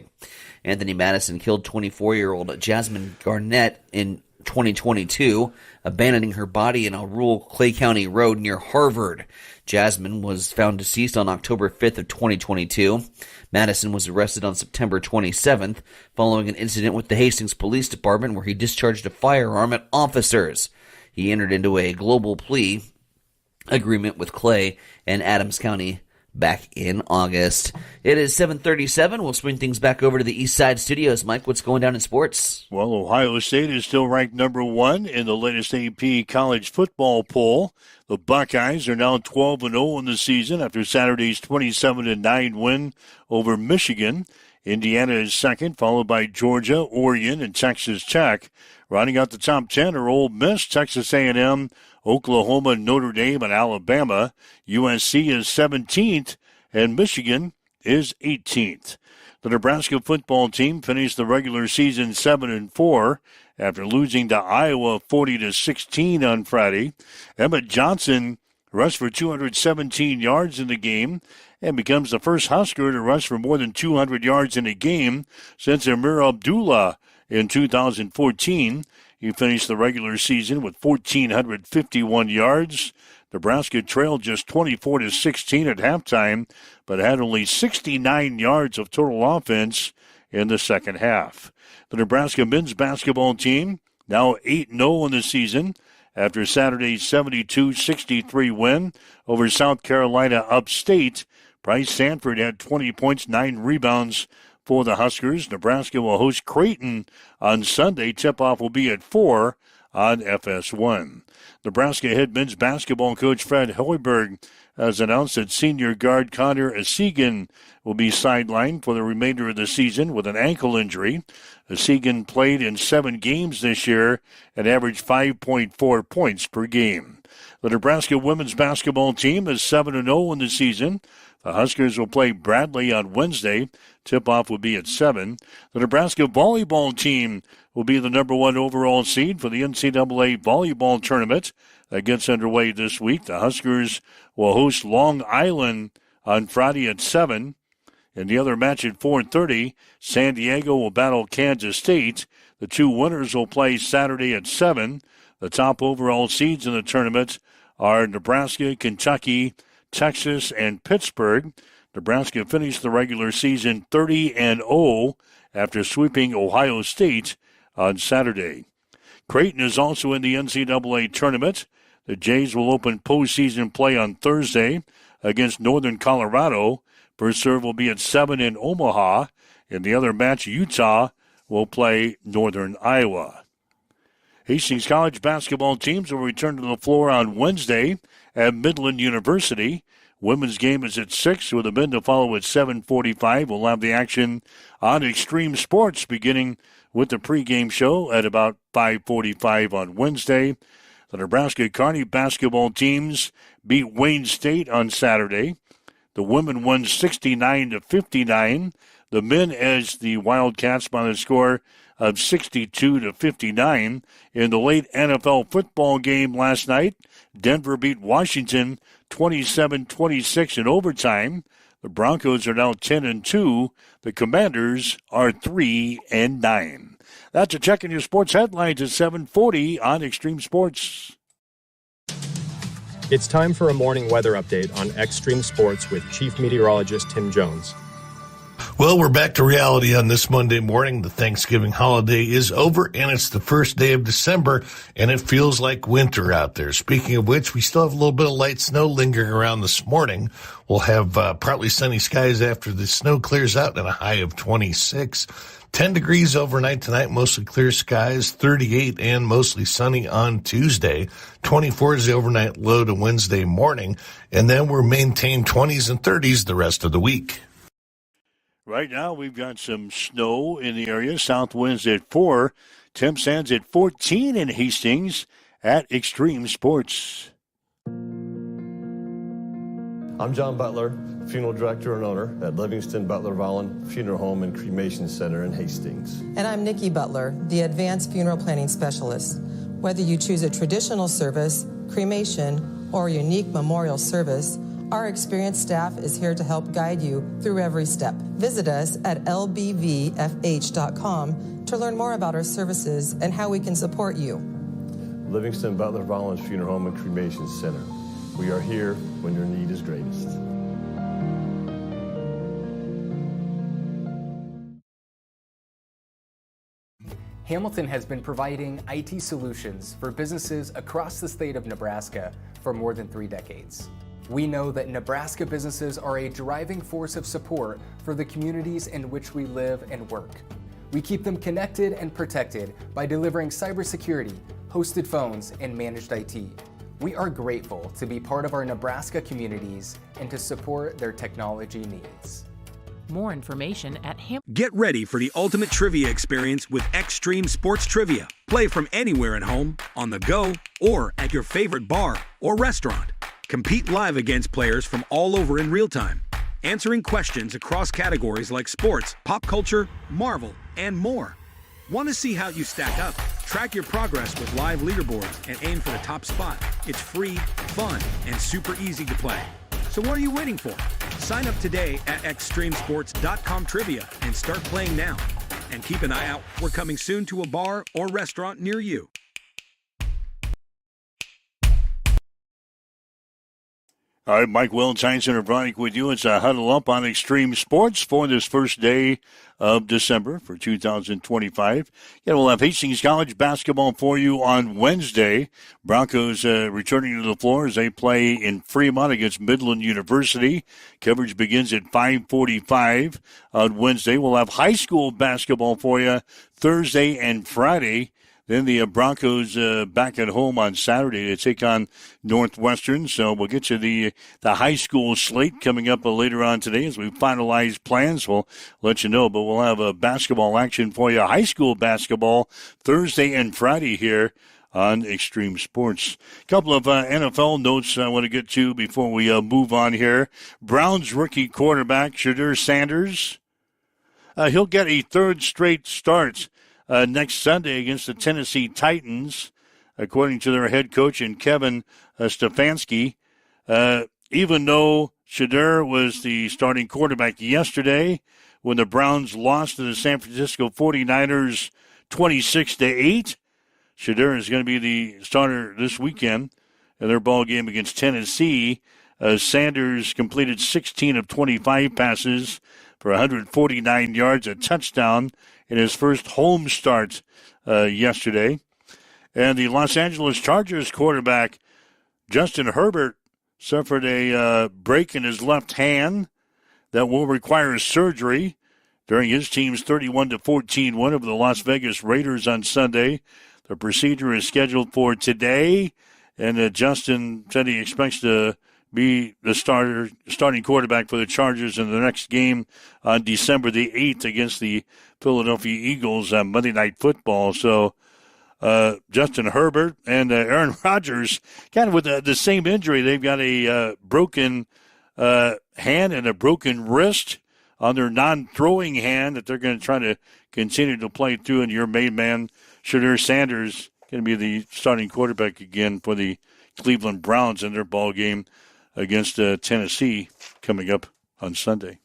[SPEAKER 4] Anthony Madison killed 24-year-old Jasmine Garnett in 2022, abandoning her body in a rural Clay County road near Harvard. Jasmine was found deceased on October 5th of 2022. Madison was arrested on September 27th following an incident with the Hastings Police Department where he discharged a firearm at officers. He entered into a global plea agreement with Clay and Adams County back in August. It is 7:37. We'll swing things back over to the East Side Studios. Mike, what's going down in sports?
[SPEAKER 3] Well, Ohio State is still ranked number 1 in the latest AP college football poll. The Buckeyes are now 12-0 in the season after Saturday's 27-9 win over Michigan. Indiana is second, followed by Georgia, Oregon, and Texas Tech. Rounding out the top 10 are Ole Miss, Texas A&M, Oklahoma, Notre Dame, and Alabama. USC is 17th, and Michigan is 18th. The Nebraska football team finished the regular season 7-4 after losing to Iowa 40-16 on Friday. Emmett Johnson rushed for 217 yards in the game and becomes the first Husker to rush for more than 200 yards in a game since Amir Abdullah in 2014. He finished the regular season with 1,451 yards. Nebraska trailed just 24-16 at halftime, but had only 69 yards of total offense in the second half. The Nebraska men's basketball team now 8-0 in the season after Saturday's 72-63 win over South Carolina upstate. Bryce Sanford had 20 points, 9 rebounds for the Huskers. Nebraska will host Creighton on Sunday. Tip-off will be at 4 on FS1. Nebraska head men's basketball coach Fred Hoiberg has announced that senior guard Connor Esigan will be sidelined for the remainder of the season with an ankle injury. Esigan played in 7 games this year and averaged 5.4 points per game. The Nebraska women's basketball team is 7-0 in the season. The Huskers will play Bradley on Wednesday. Tip-off will be at 7. The Nebraska volleyball team will be the number 1 overall seed for the NCAA volleyball tournament that gets underway this week. The Huskers will host Long Island on Friday at 7. In the other match at 4:30, San Diego will battle Kansas State. The 2 winners will play Saturday at 7. The top overall seeds in the tournament are Nebraska, Kentucky, Texas, and Pittsburgh. Nebraska finished the regular season 30-0 after sweeping Ohio State on Saturday. Creighton is also in the NCAA tournament. The Jays will open postseason play on Thursday against Northern Colorado. First serve will be at 7 in Omaha. In the other match, Utah will play Northern Iowa. Hastings College basketball teams will return to the floor on Wednesday at Midland University. Women's game is at 6 with the men to follow at 7:45. We'll have the action on Extreme Sports beginning with the pregame show at about 5:45 on Wednesday. The Nebraska Kearney basketball teams beat Wayne State on Saturday. The women won 69-59. The men edged the Wildcats by the score of 62-59. In the late NFL football game last night, Denver beat Washington 27-26 in overtime. The Broncos are now 10-2. The Commanders are 3-9. That's a check in your sports headlines at 7:40 on Extreme Sports.
[SPEAKER 9] It's time for a morning weather update on Extreme Sports with Chief Meteorologist Tim Jones.
[SPEAKER 10] Well, we're back to reality on this Monday morning. The Thanksgiving holiday is over, and it's the first day of December, and it feels like winter out there. Speaking of which, we still have a little bit of light snow lingering around this morning. We'll have partly sunny skies after the snow clears out and a high of 26. 10 degrees overnight tonight, mostly clear skies, 38 and mostly sunny on Tuesday. 24 is the overnight low to Wednesday morning, and then we're maintained 20s and 30s the rest of the week.
[SPEAKER 3] Right now, we've got some snow in the area. South winds at 4. Temp stands at 14 in Hastings at Extreme Sports.
[SPEAKER 11] I'm John Butler, funeral director and owner at Livingston Butler Volland Funeral Home and Cremation Center in Hastings.
[SPEAKER 12] And I'm Nikki Butler, the advanced funeral planning specialist. Whether you choose a traditional service, cremation, or a unique memorial service, our experienced staff is here to help guide you through every step. Visit us at lbvfh.com to learn more about our services and how we can support you.
[SPEAKER 11] Livingston Butler Volland Funeral Home and Cremation Center. We are here when your need is greatest.
[SPEAKER 13] Hamilton has been providing IT solutions for businesses across the state of Nebraska for more than 3 decades. We know that Nebraska businesses are a driving force of support for the communities in which we live and work. We keep them connected and protected by delivering cybersecurity, hosted phones, and managed IT. We are grateful to be part of our Nebraska communities and to support their technology needs.
[SPEAKER 14] More information at
[SPEAKER 15] Get ready for the ultimate trivia experience with Extreme Sports Trivia. Play from anywhere at home, on the go, or at your favorite bar or restaurant. Compete live against players from all over in real time, answering questions across categories like sports, pop culture, Marvel, and more. Want to see how you stack up? Track your progress with live leaderboards and aim for the top spot. It's free, fun, and super easy to play. So what are you waiting for? Sign up today at extremesports.com trivia and start playing now. And keep an eye out. We're coming soon to a bar or restaurant near you.
[SPEAKER 3] All right, Mike Willenstein, Center Bronick with you. It's a huddle up on Extreme Sports for this first day of December for 2025. Yeah, we'll have Hastings College basketball for you on Wednesday. Broncos returning to the floor as they play in Fremont against Midland University. Coverage begins at 5:45 on Wednesday. We'll have high school basketball for you Thursday and Friday. Then the Broncos back at home on Saturday to take on Northwestern. So we'll get you the high school slate coming up later on today as we finalize plans. We'll let you know, but we'll have a basketball action for you, high school basketball, Thursday and Friday here on Extreme Sports. A couple of NFL notes I want to get to before we move on here. Browns rookie quarterback Shedeur Sanders. He'll get a third straight start next Sunday against the Tennessee Titans, according to their head coach and Kevin Stefanski. Even though Shedeur was the starting quarterback yesterday when the Browns lost to the San Francisco 49ers 26-8, Shedeur is going to be the starter this weekend in their ball game against Tennessee. Sanders completed 16 of 25 passes for 149 yards, a touchdown in his first home start yesterday. And the Los Angeles Chargers quarterback, Justin Herbert, suffered a break in his left hand that will require surgery during his team's 31-14 win over the Las Vegas Raiders on Sunday. The procedure is scheduled for today, and Justin said he expects to be the starting quarterback for the Chargers in the next game on December the 8th against the Philadelphia Eagles on Monday Night Football. So Justin Herbert and Aaron Rodgers kind of with the same injury. They've got a broken hand and a broken wrist on their non-throwing hand that they're going to try to continue to play through. And your main man, Shadur Sanders, going to be the starting quarterback again for the Cleveland Browns in their ball game against Tennessee coming up on Sunday.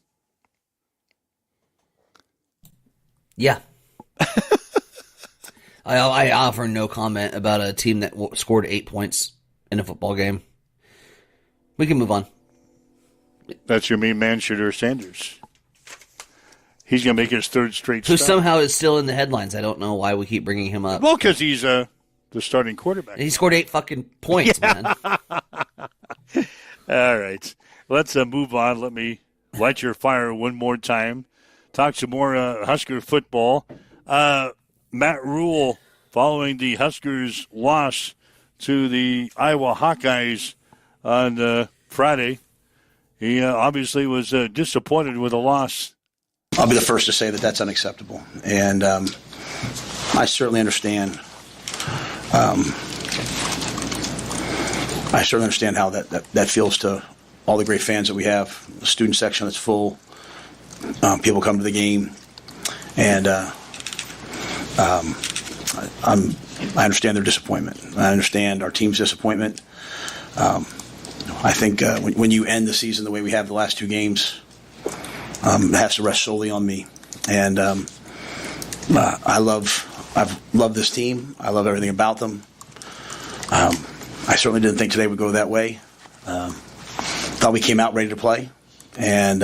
[SPEAKER 4] Yeah. I offer no comment about a team that scored 8 points in a football game. We can move on.
[SPEAKER 3] That's your main man, Shadur Sanders. He's going to make his third straight
[SPEAKER 4] Who
[SPEAKER 3] start.
[SPEAKER 4] somehow is still in the headlines. I don't know why we keep bringing him up.
[SPEAKER 3] Well, because he's the starting quarterback.
[SPEAKER 4] He scored 8 fucking points, man.
[SPEAKER 3] All right. Let's move on. Let me light your fire one more time. Talk some more Husker football. Matt Rule, following the Huskers' loss to the Iowa Hawkeyes on Friday, he obviously was disappointed with the loss.
[SPEAKER 16] I'll be the first to say that that's unacceptable. And I certainly understand. I certainly understand how that feels to all the great fans that we have. The student section that's full. People come to the game, and I understand their disappointment. I understand our team's disappointment. I think when you end the season the way we have the last two games, it has to rest solely on me. And I've loved this team. I love everything about them. I certainly didn't think today would go that way. Thought we came out ready to play, and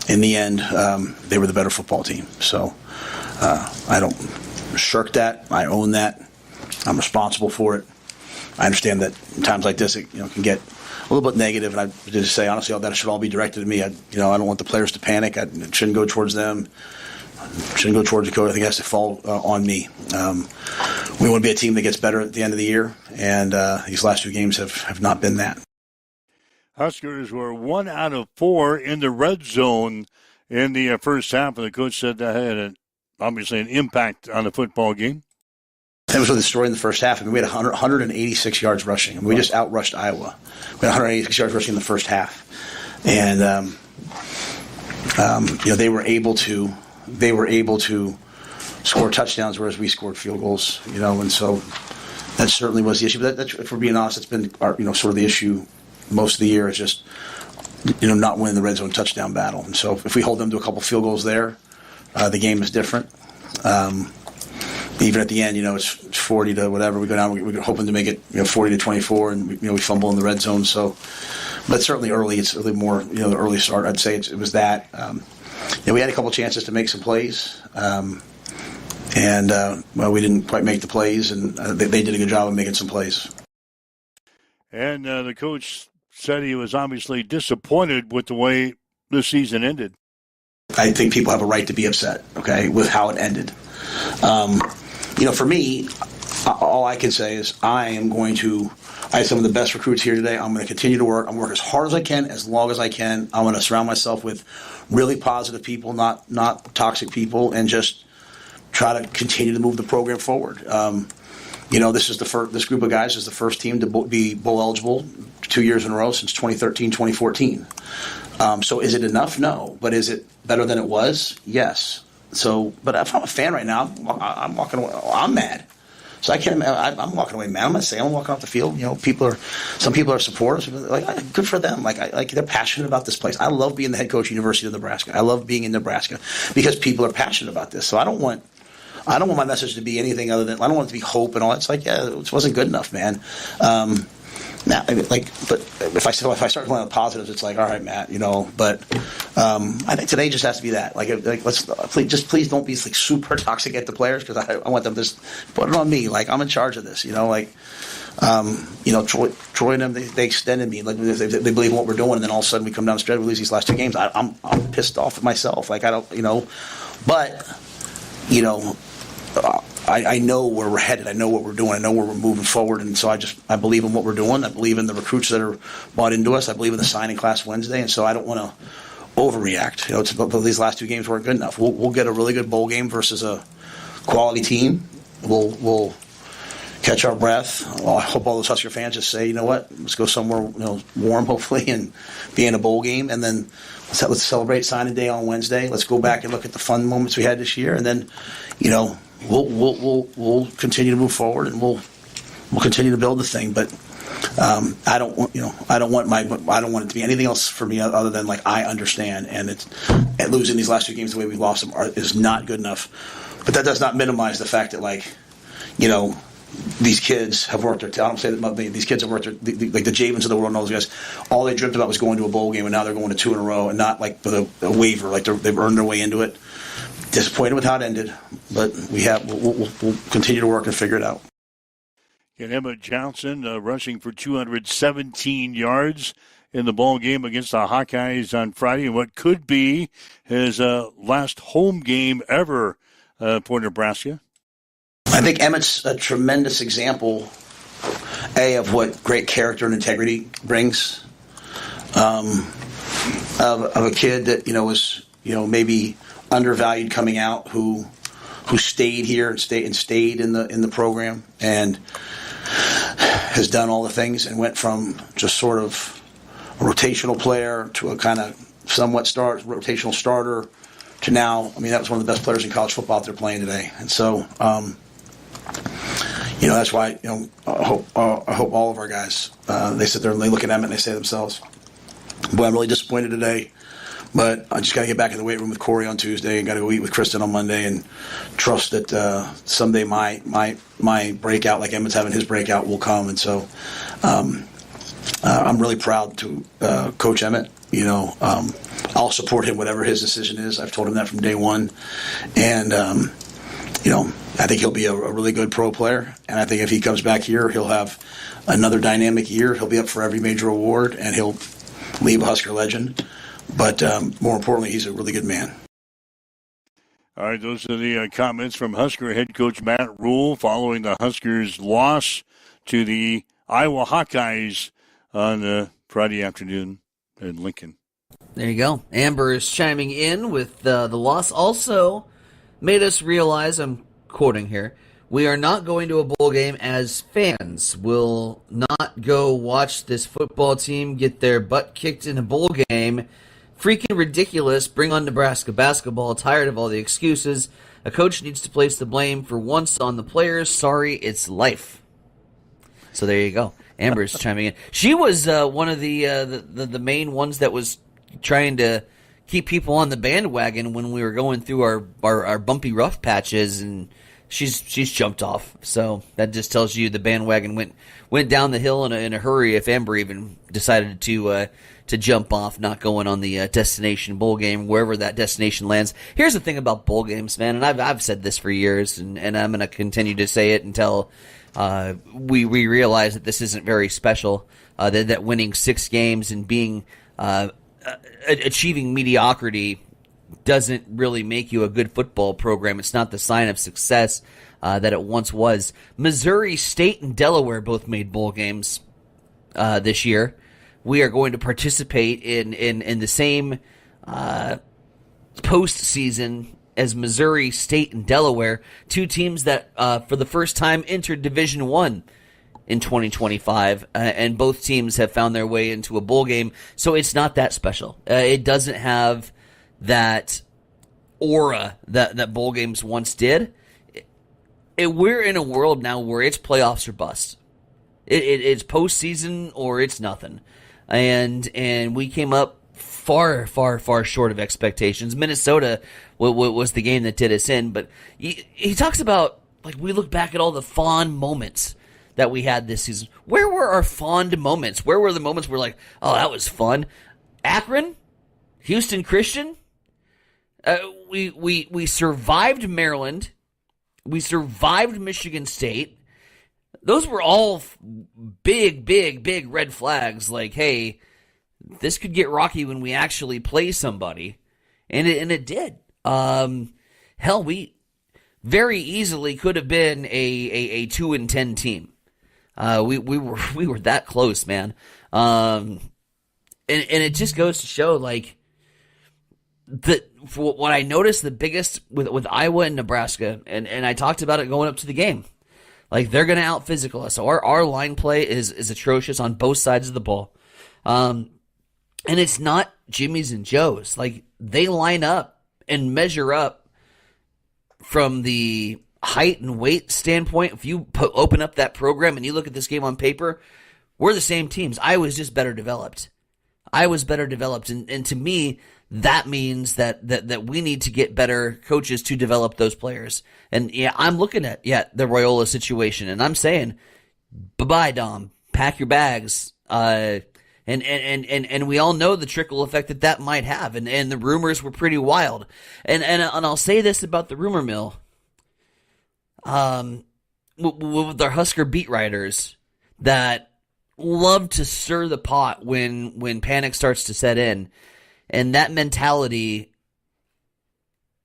[SPEAKER 16] in the end, they were the better football team. So I don't shirk that. I own that. I'm responsible for it. I understand that in times like this, it can get a little bit negative, and I just say honestly, that should all be directed at me. I don't want the players to panic. It shouldn't go towards them. It shouldn't go towards the coach. I think it has to fall on me. We want to be a team that gets better at the end of the year, and these last two games have not been that.
[SPEAKER 3] Huskers were 1 out of 4 in the red zone in the first half, and the coach said that had obviously an impact on the football game.
[SPEAKER 16] That was really the story in the first half. I mean, we had 186 yards rushing. I mean, we just outrushed Iowa. We had 186 yards rushing in the first half, and they were able to score touchdowns, whereas we scored field goals. And so that certainly was the issue. But if we're being honest, it's been our, sort of the issue most of the year is just not winning the red zone touchdown battle. And so if we hold them to a couple field goals there, the game is different. Even at the end, it's 40 to whatever. We go down. We're hoping to make it 40 to 24, and we fumble in the red zone. So, but certainly early, it's really more the early start. I'd say it was that. We had a couple chances to make some plays, and we didn't quite make the plays, and they did a good job of making some plays.
[SPEAKER 3] And the coach said he was obviously disappointed with the way the season ended.
[SPEAKER 16] I think people have a right to be upset, with how it ended. For me, all I can say is I have some of the best recruits here today. I'm going to continue to work. I'm going to work as hard as I can, as long as I can. I'm going to surround myself with really positive people, not toxic people, and just try to continue to move the program forward. This group of guys is the first team to be bowl eligible 2 years in a row since 2013, 2014. So is it enough? No. But is it better than it was? Yes. So, but if I'm a fan right now, I'm walking away. I'm mad. So I'm walking away mad. I'm not saying I'm walking off the field. Some people are supporters. Good for them. They're passionate about this place. I love being the head coach of University of Nebraska. I love being in Nebraska because people are passionate about this. So I don't want my message to be anything other than I don't want it to be hope and all. It's it wasn't good enough, man. But if I start going on the positives, it's all right, Matt, But I think today just has to be that. Please don't be super toxic at the players because I want them to just put it on me. I'm in charge of this. Troy and them they extended me. They believe in what we're doing, and then all of a sudden we come down the stretch, we lose these last two games. I'm pissed off at myself. I don't, but I know where we're headed. I know what we're doing. I know where we're moving forward. And so I believe in what we're doing. I believe in the recruits that are bought into us. I believe in the signing class Wednesday. And so I don't want to overreact. But these last 2 games weren't good enough. We'll get a really good bowl game versus a quality team. We'll catch our breath. I hope all those Husker fans just say, you know what, let's go somewhere warm, hopefully, and be in a bowl game. And then let's celebrate signing day on Wednesday. Let's go back and look at the fun moments we had this year. And then, we'll continue to move forward, and we'll continue to build the thing. But I don't want it to be anything else for me other than I understand, and losing these last 2 games the way we lost them is not good enough. But that does not minimize the fact that these kids have worked their tail. I don't say that these kids have worked like the Javens of the world and all those guys. All they dreamt about was going to a bowl game, and now they're going to 2 in a row, and not with a waiver. They've earned their way into it. Disappointed with how it ended, but we'll continue to work and figure it out.
[SPEAKER 3] And Emmett Johnson rushing for 217 yards in the ball game against the Hawkeyes on Friday, and what could be his last home game ever for Nebraska.
[SPEAKER 16] I think Emmett's a tremendous example, of what great character and integrity brings, of a kid that was maybe undervalued coming out, who stayed here and stayed in the program, and has done all the things, and went from just sort of a rotational player to a kind of somewhat rotational starter to now. That was one of the best players in college football out there playing today, and so. That's why I hope all of our guys they sit there and they look at Emmett and they say to themselves, "Boy, I'm really disappointed today, but I just got to get back in the weight room with Corey on Tuesday and got to go eat with Kristen on Monday and trust that someday my breakout, like Emmett's having his breakout, will come." And so I'm really proud to coach Emmett. I'll support him whatever his decision is. I've told him that from day one, and I think he'll be a really good pro player, and I think if he comes back here, he'll have another dynamic year. He'll be up for every major award, and he'll leave a Husker legend. But more importantly, he's a really good man.
[SPEAKER 3] All right, those are the comments from Husker head coach Matt Rule following the Huskers' loss to the Iowa Hawkeyes on Friday afternoon in Lincoln.
[SPEAKER 4] There you go. Amber is chiming in with the loss. Also made us realize, I'm quoting here, "We are not going to a bowl game as fans. We'll not go watch this football team get their butt kicked in a bowl game. Freaking ridiculous. Bring on Nebraska basketball. Tired of all the excuses. A coach needs to place the blame for once on the players. Sorry, it's life." So there you go. Amber's chiming in. She was one of the main ones that was trying to keep people on the bandwagon when we were going through our bumpy rough patches, and she's jumped off. So that just tells you the bandwagon went down the hill in a hurry. If Amber even decided to jump off, not going on the destination bowl game, wherever that destination lands. Here's the thing about bowl games, man, and I've said this for years, and I'm going to continue to say it until we realize that this isn't very special. That winning 6 games and being achieving mediocrity doesn't really make you a good football program. It's not the sign of success that it once was. Missouri State and Delaware both made bowl games this year. We are going to participate in the same postseason as Missouri State and Delaware, 2 teams that for the first time entered Division I in 2025, and both teams have found their way into a bowl game, so it's not that special. It doesn't have that aura that bowl games once did. We're in a world now where it's playoffs or bust. It's postseason or it's nothing, and we came up far short of expectations. Minnesota was the game that did us in, but he talks about, we look back at all the fond moments that we had this season. Where were our fond moments? Where were the moments where oh, that was fun? Akron? Houston Christian? We survived Maryland. We survived Michigan State. Those were all big red flags. Hey, this could get rocky when we actually play somebody. And it did. Hell, very easily could have been a 2-10 team. We were that close, man. And it just goes to show, like, what I noticed the biggest with Iowa and Nebraska, and I talked about it going up to the game. Like, they're going to out-physical us. So our line play is atrocious on both sides of the ball. And it's not Jimmy's and Joe's. Like, they line up and measure up from the height and weight standpoint. If you open up that program and you look at this game on paper, we're the same teams. Iowa's just better developed. Iowa's better developed. And to me, that means that we need to get better coaches to develop those players. And yeah, I'm looking at the Royola situation, and I'm saying, bye-bye, Dom. Pack your bags. And we all know the trickle effect that might have, and the rumors were pretty wild. And I'll say this about the rumor mill. With our Husker beat writers that love to stir the pot when panic starts to set in. And that mentality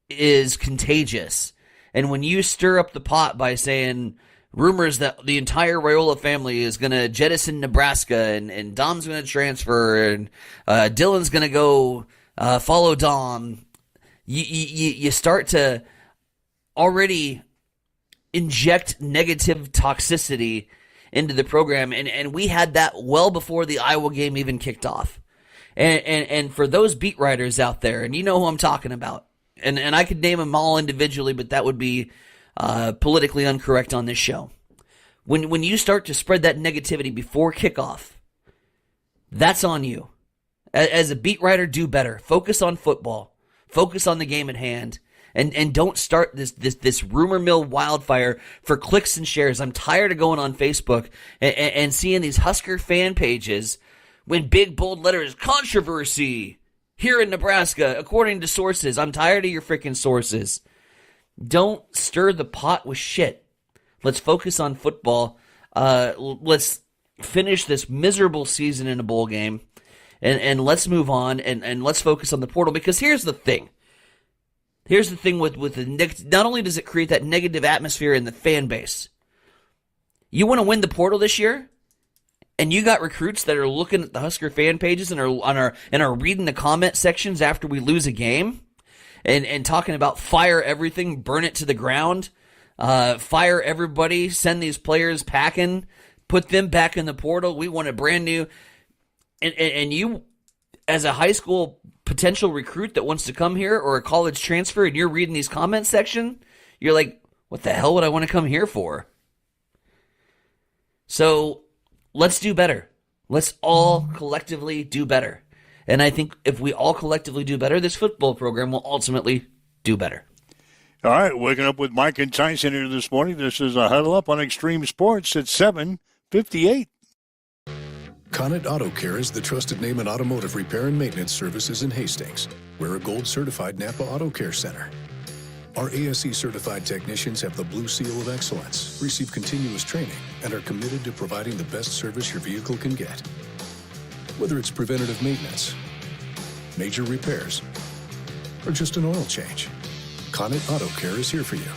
[SPEAKER 4] is contagious. And when you stir up the pot by saying rumors that the entire Royola family is going to jettison Nebraska and Dom's going to transfer and Dylan's going to go follow Dom, you start to already inject negative toxicity into the program. And we had that well before the Iowa game even kicked off. And for those beat writers out there, and you know who I'm talking about, and I could name them all individually, but that would be politically incorrect on this show. When you start to spread that negativity before kickoff, that's on you. As a beat writer, do better. Focus on football. Focus on the game at hand. And don't start this rumor mill wildfire for clicks and shares. I'm tired of going on Facebook and seeing these Husker fan pages when big, bold letters, controversy here in Nebraska, according to sources. I'm tired of your freaking sources. Don't stir the pot with shit. Let's focus on football. Let's finish this miserable season in a bowl game, and let's move on, and let's focus on the portal. Because here's the thing. Here's the thing with the not only does it create that negative atmosphere in the fan base. You want to win the portal this year? And you got recruits that are looking at the Husker fan pages and are reading the comment sections after we lose a game, and talking about fire everything, burn it to the ground, fire everybody, send these players packing, put them back in the portal. We want a brand new, and you, as a high school potential recruit that wants to come here or a college transfer, and you're reading these comment section, you're like, what the hell would I want to come here for? So let's do better. Let's all collectively do better. And I think if we all collectively do better, this football program will ultimately do better.
[SPEAKER 3] All right, waking up with Mike and Tyson here this morning. This is a Huddle Up on Extreme Sports at 7:58.
[SPEAKER 17] Connet Auto Care is the trusted name in automotive repair and maintenance services in Hastings. We're a gold-certified Napa Auto Care Center. Our ASE-certified technicians have the Blue Seal of Excellence, receive continuous training, and are committed to providing the best service your vehicle can get. Whether it's preventative maintenance, major repairs, or just an oil change, Connet Auto Care is here for you.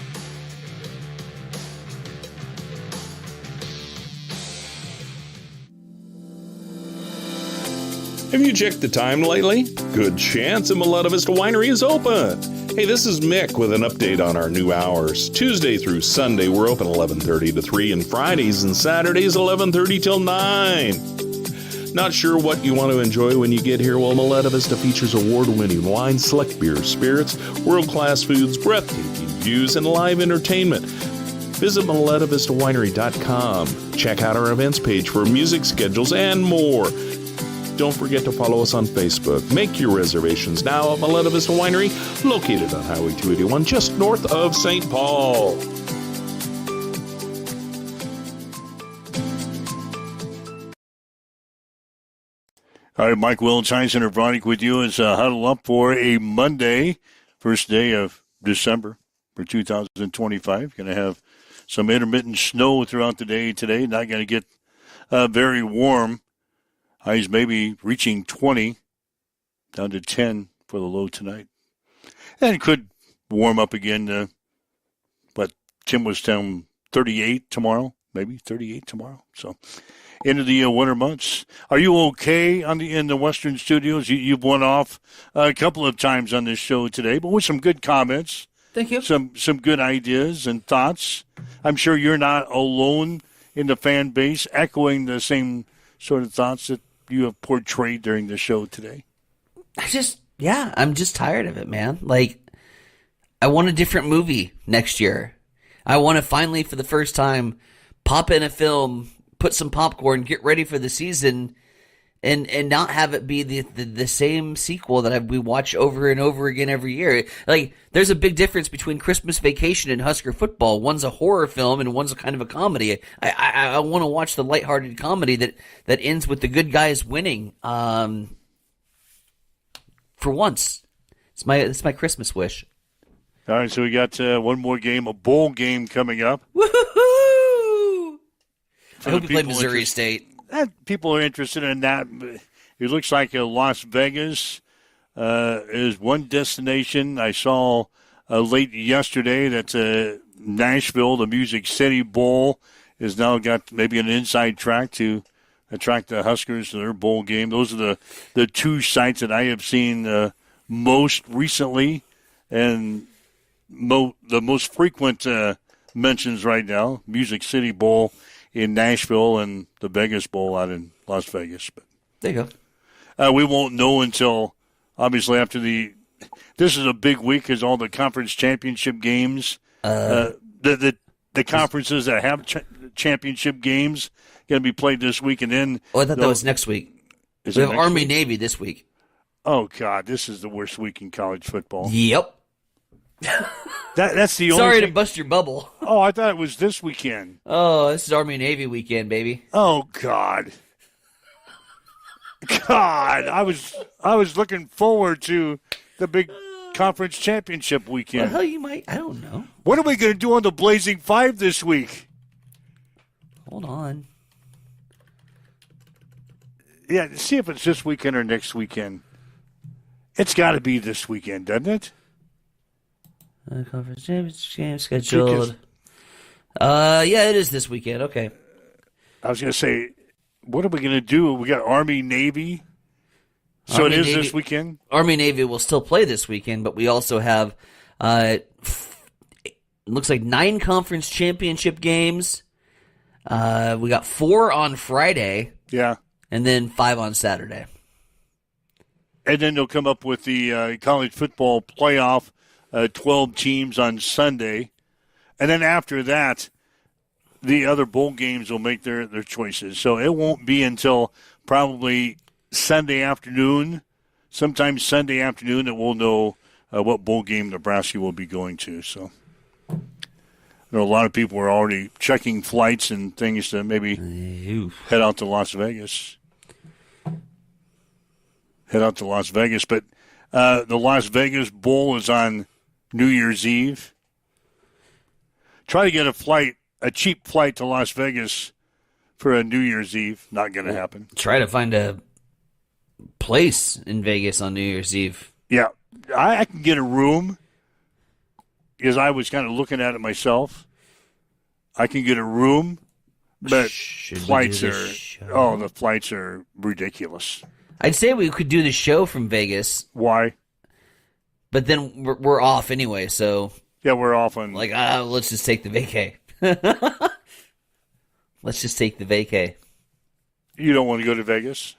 [SPEAKER 18] Have you checked the time lately? Good chance a Miletta Vista Winery is open. Hey, this is Mick with an update on our new hours. Tuesday through Sunday, we're open 11:30 to 3, and Fridays and Saturdays 11:30 till 9. Not sure what you want to enjoy when you get here? Well, Miletta Vista features award-winning wine, select beers, spirits, world-class foods, breathtaking views, and live entertainment. Visit MilettaVistaWinery.com. Check out our events page for music schedules and more. Don't forget to follow us on Facebook. Make your reservations now at Miletta Vista Winery, located on Highway 281, just north of St. Paul.
[SPEAKER 3] All right, Mike Will, Tyson or Bronick with you as Huddle Up for a Monday, first day of December for 2025. Going to have some intermittent snow throughout the day today. Not going to get very warm. Highs maybe reaching 20, down to 10 for the low tonight. And it could warm up again Tim was telling 38 tomorrow, maybe 38 tomorrow. So into the winter months. Are you okay in the Western Studios? You've went off a couple of times on this show today, but with some good comments.
[SPEAKER 4] Thank you.
[SPEAKER 3] Some good ideas and thoughts. I'm sure you're not alone in the fan base echoing the same sort of thoughts that you have portrayed during the show today.
[SPEAKER 4] I'm just tired of it, man. Like, I want a different movie next year. I want to finally, for the first time, pop in a film, put some popcorn, get ready for the season, and not have it be the same sequel that we watch over and over again every year. Like, there's a big difference between Christmas Vacation and Husker Football. One's a horror film and one's a kind of a comedy. I want to watch the lighthearted comedy that ends with the good guys winning. For once, it's my Christmas wish.
[SPEAKER 3] All right, so we got one more game, a bowl game coming up.
[SPEAKER 4] Woohoo! I hope you play Missouri State.
[SPEAKER 3] People are interested in that. It looks like Las Vegas is one destination. I saw late yesterday that Nashville, the Music City Bowl, has now got maybe an inside track to attract the Huskers to their bowl game. Those are the two sites that I have seen most recently, and the most frequent mentions right now, Music City Bowl in Nashville and the Vegas Bowl out in Las Vegas. But
[SPEAKER 4] there you go.
[SPEAKER 3] We won't know until, obviously, after this is a big week because all the conference championship games, the conferences that have championship games going to be played this week. And then
[SPEAKER 4] I thought that was next week. We have Army-Navy this week.
[SPEAKER 3] Oh, God, this is the worst week in college football.
[SPEAKER 4] Yep.
[SPEAKER 3] That's the only
[SPEAKER 4] Sorry
[SPEAKER 3] thing.
[SPEAKER 4] to bust your bubble.
[SPEAKER 3] Oh, I thought it was this weekend.
[SPEAKER 4] Oh, this is Army-Navy weekend, baby.
[SPEAKER 3] Oh, God. I was looking forward to the big conference championship weekend.
[SPEAKER 4] Well, hell, you might. I don't know.
[SPEAKER 3] What are we going to do on the Blazing Five this week?
[SPEAKER 4] Hold on.
[SPEAKER 3] Yeah, see if it's this weekend or next weekend. It's got to be this weekend, doesn't it?
[SPEAKER 4] Conference championship game scheduled. Yeah, it is this weekend. Okay.
[SPEAKER 3] I was going to say, what are we going to do? We got Army-Navy. So
[SPEAKER 4] Army,
[SPEAKER 3] it is
[SPEAKER 4] Navy,
[SPEAKER 3] this weekend?
[SPEAKER 4] Army-Navy will still play this weekend, but we also have, it looks like 9 conference championship games. We got 4 on Friday.
[SPEAKER 3] Yeah.
[SPEAKER 4] And then 5 on Saturday.
[SPEAKER 3] And then they'll come up with the college football playoff, 12 teams on Sunday. And then after that, the other bowl games will make their choices. So it won't be until probably Sunday afternoon, sometime Sunday afternoon, that we'll know what bowl game Nebraska will be going to. So I know a lot of people are already checking flights and things to maybe head out to Las Vegas. But the Las Vegas Bowl is on New Year's Eve. Try to get a cheap flight to Las Vegas for a New Year's Eve. Not going to happen.
[SPEAKER 4] Try to find a place in Vegas on New Year's Eve.
[SPEAKER 3] Yeah, I can get a room because I was kind of looking at it myself. I can get a room, but the flights are ridiculous.
[SPEAKER 4] I'd say we could do the show from Vegas.
[SPEAKER 3] Why?
[SPEAKER 4] But then we're off anyway, so...
[SPEAKER 3] Yeah, we're off on...
[SPEAKER 4] let's just take the vacay. Let's just take the vacay.
[SPEAKER 3] You don't want to go to Vegas?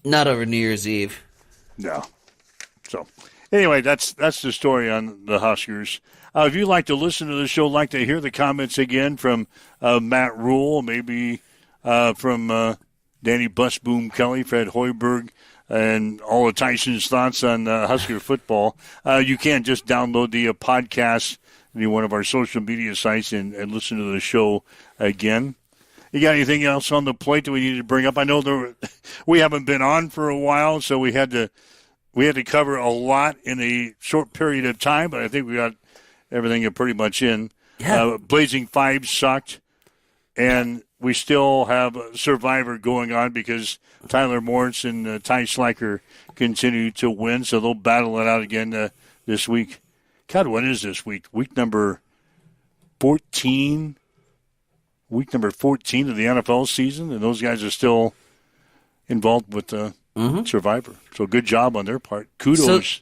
[SPEAKER 4] Not over New Year's Eve.
[SPEAKER 3] No. So, anyway, that's the story on the Huskers. If you'd like to listen to the show, like to hear the comments again from Matt Rule, maybe from Danny Busboom Kelly, Fred Hoiberg, and all of Tyson's thoughts on Husker football, you can just download the podcast in one of our social media sites and listen to the show again. You got anything else on the plate that we need to bring up? I know we haven't been on for a while, so we had to cover a lot in a short period of time, but I think we got everything pretty much in.
[SPEAKER 4] Yeah.
[SPEAKER 3] Blazing Five sucked, and we still have Survivor going on because Tyler Morris and Ty Schleicher continue to win, so they'll battle it out again this week. God, what is this week? Week number week number 14 of the NFL season, and those guys are still involved with the Survivor. So good job on their part. Kudos.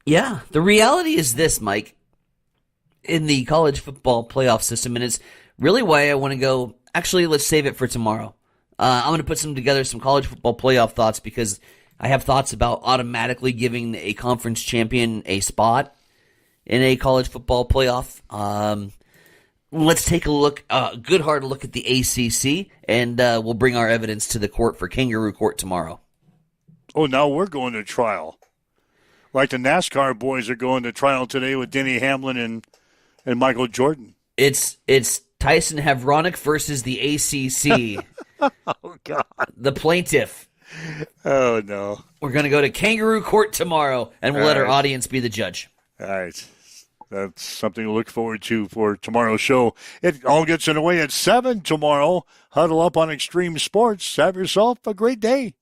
[SPEAKER 4] Yeah, the reality is this, Mike, in the college football playoff system, and it's really why I want to go, actually, let's save it for tomorrow. I'm going to put together some college football playoff thoughts because I have thoughts about automatically giving a conference champion a spot in a college football playoff. Let's take a good hard look at the ACC, and we'll bring our evidence to the court for Kangaroo Court tomorrow.
[SPEAKER 3] Oh, now we're going to trial. Like the NASCAR boys are going to trial today with Denny Hamlin and Michael Jordan.
[SPEAKER 4] It's Tyson Havronik versus the ACC.
[SPEAKER 3] Oh, God.
[SPEAKER 4] The plaintiff.
[SPEAKER 3] Oh, no.
[SPEAKER 4] We're going to go to Kangaroo Court tomorrow, and we'll let our audience be the judge.
[SPEAKER 3] All right. That's something to look forward to for tomorrow's show. It all gets underway at 7 tomorrow. Huddle up on Extreme Sports. Have yourself a great day.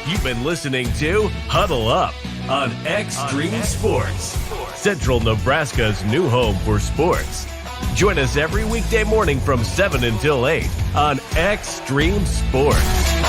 [SPEAKER 2] You've been listening to Huddle Up on Extreme Sports, Central Nebraska's new home for sports. Join us every weekday morning from 7 until 8 on Extreme Sports.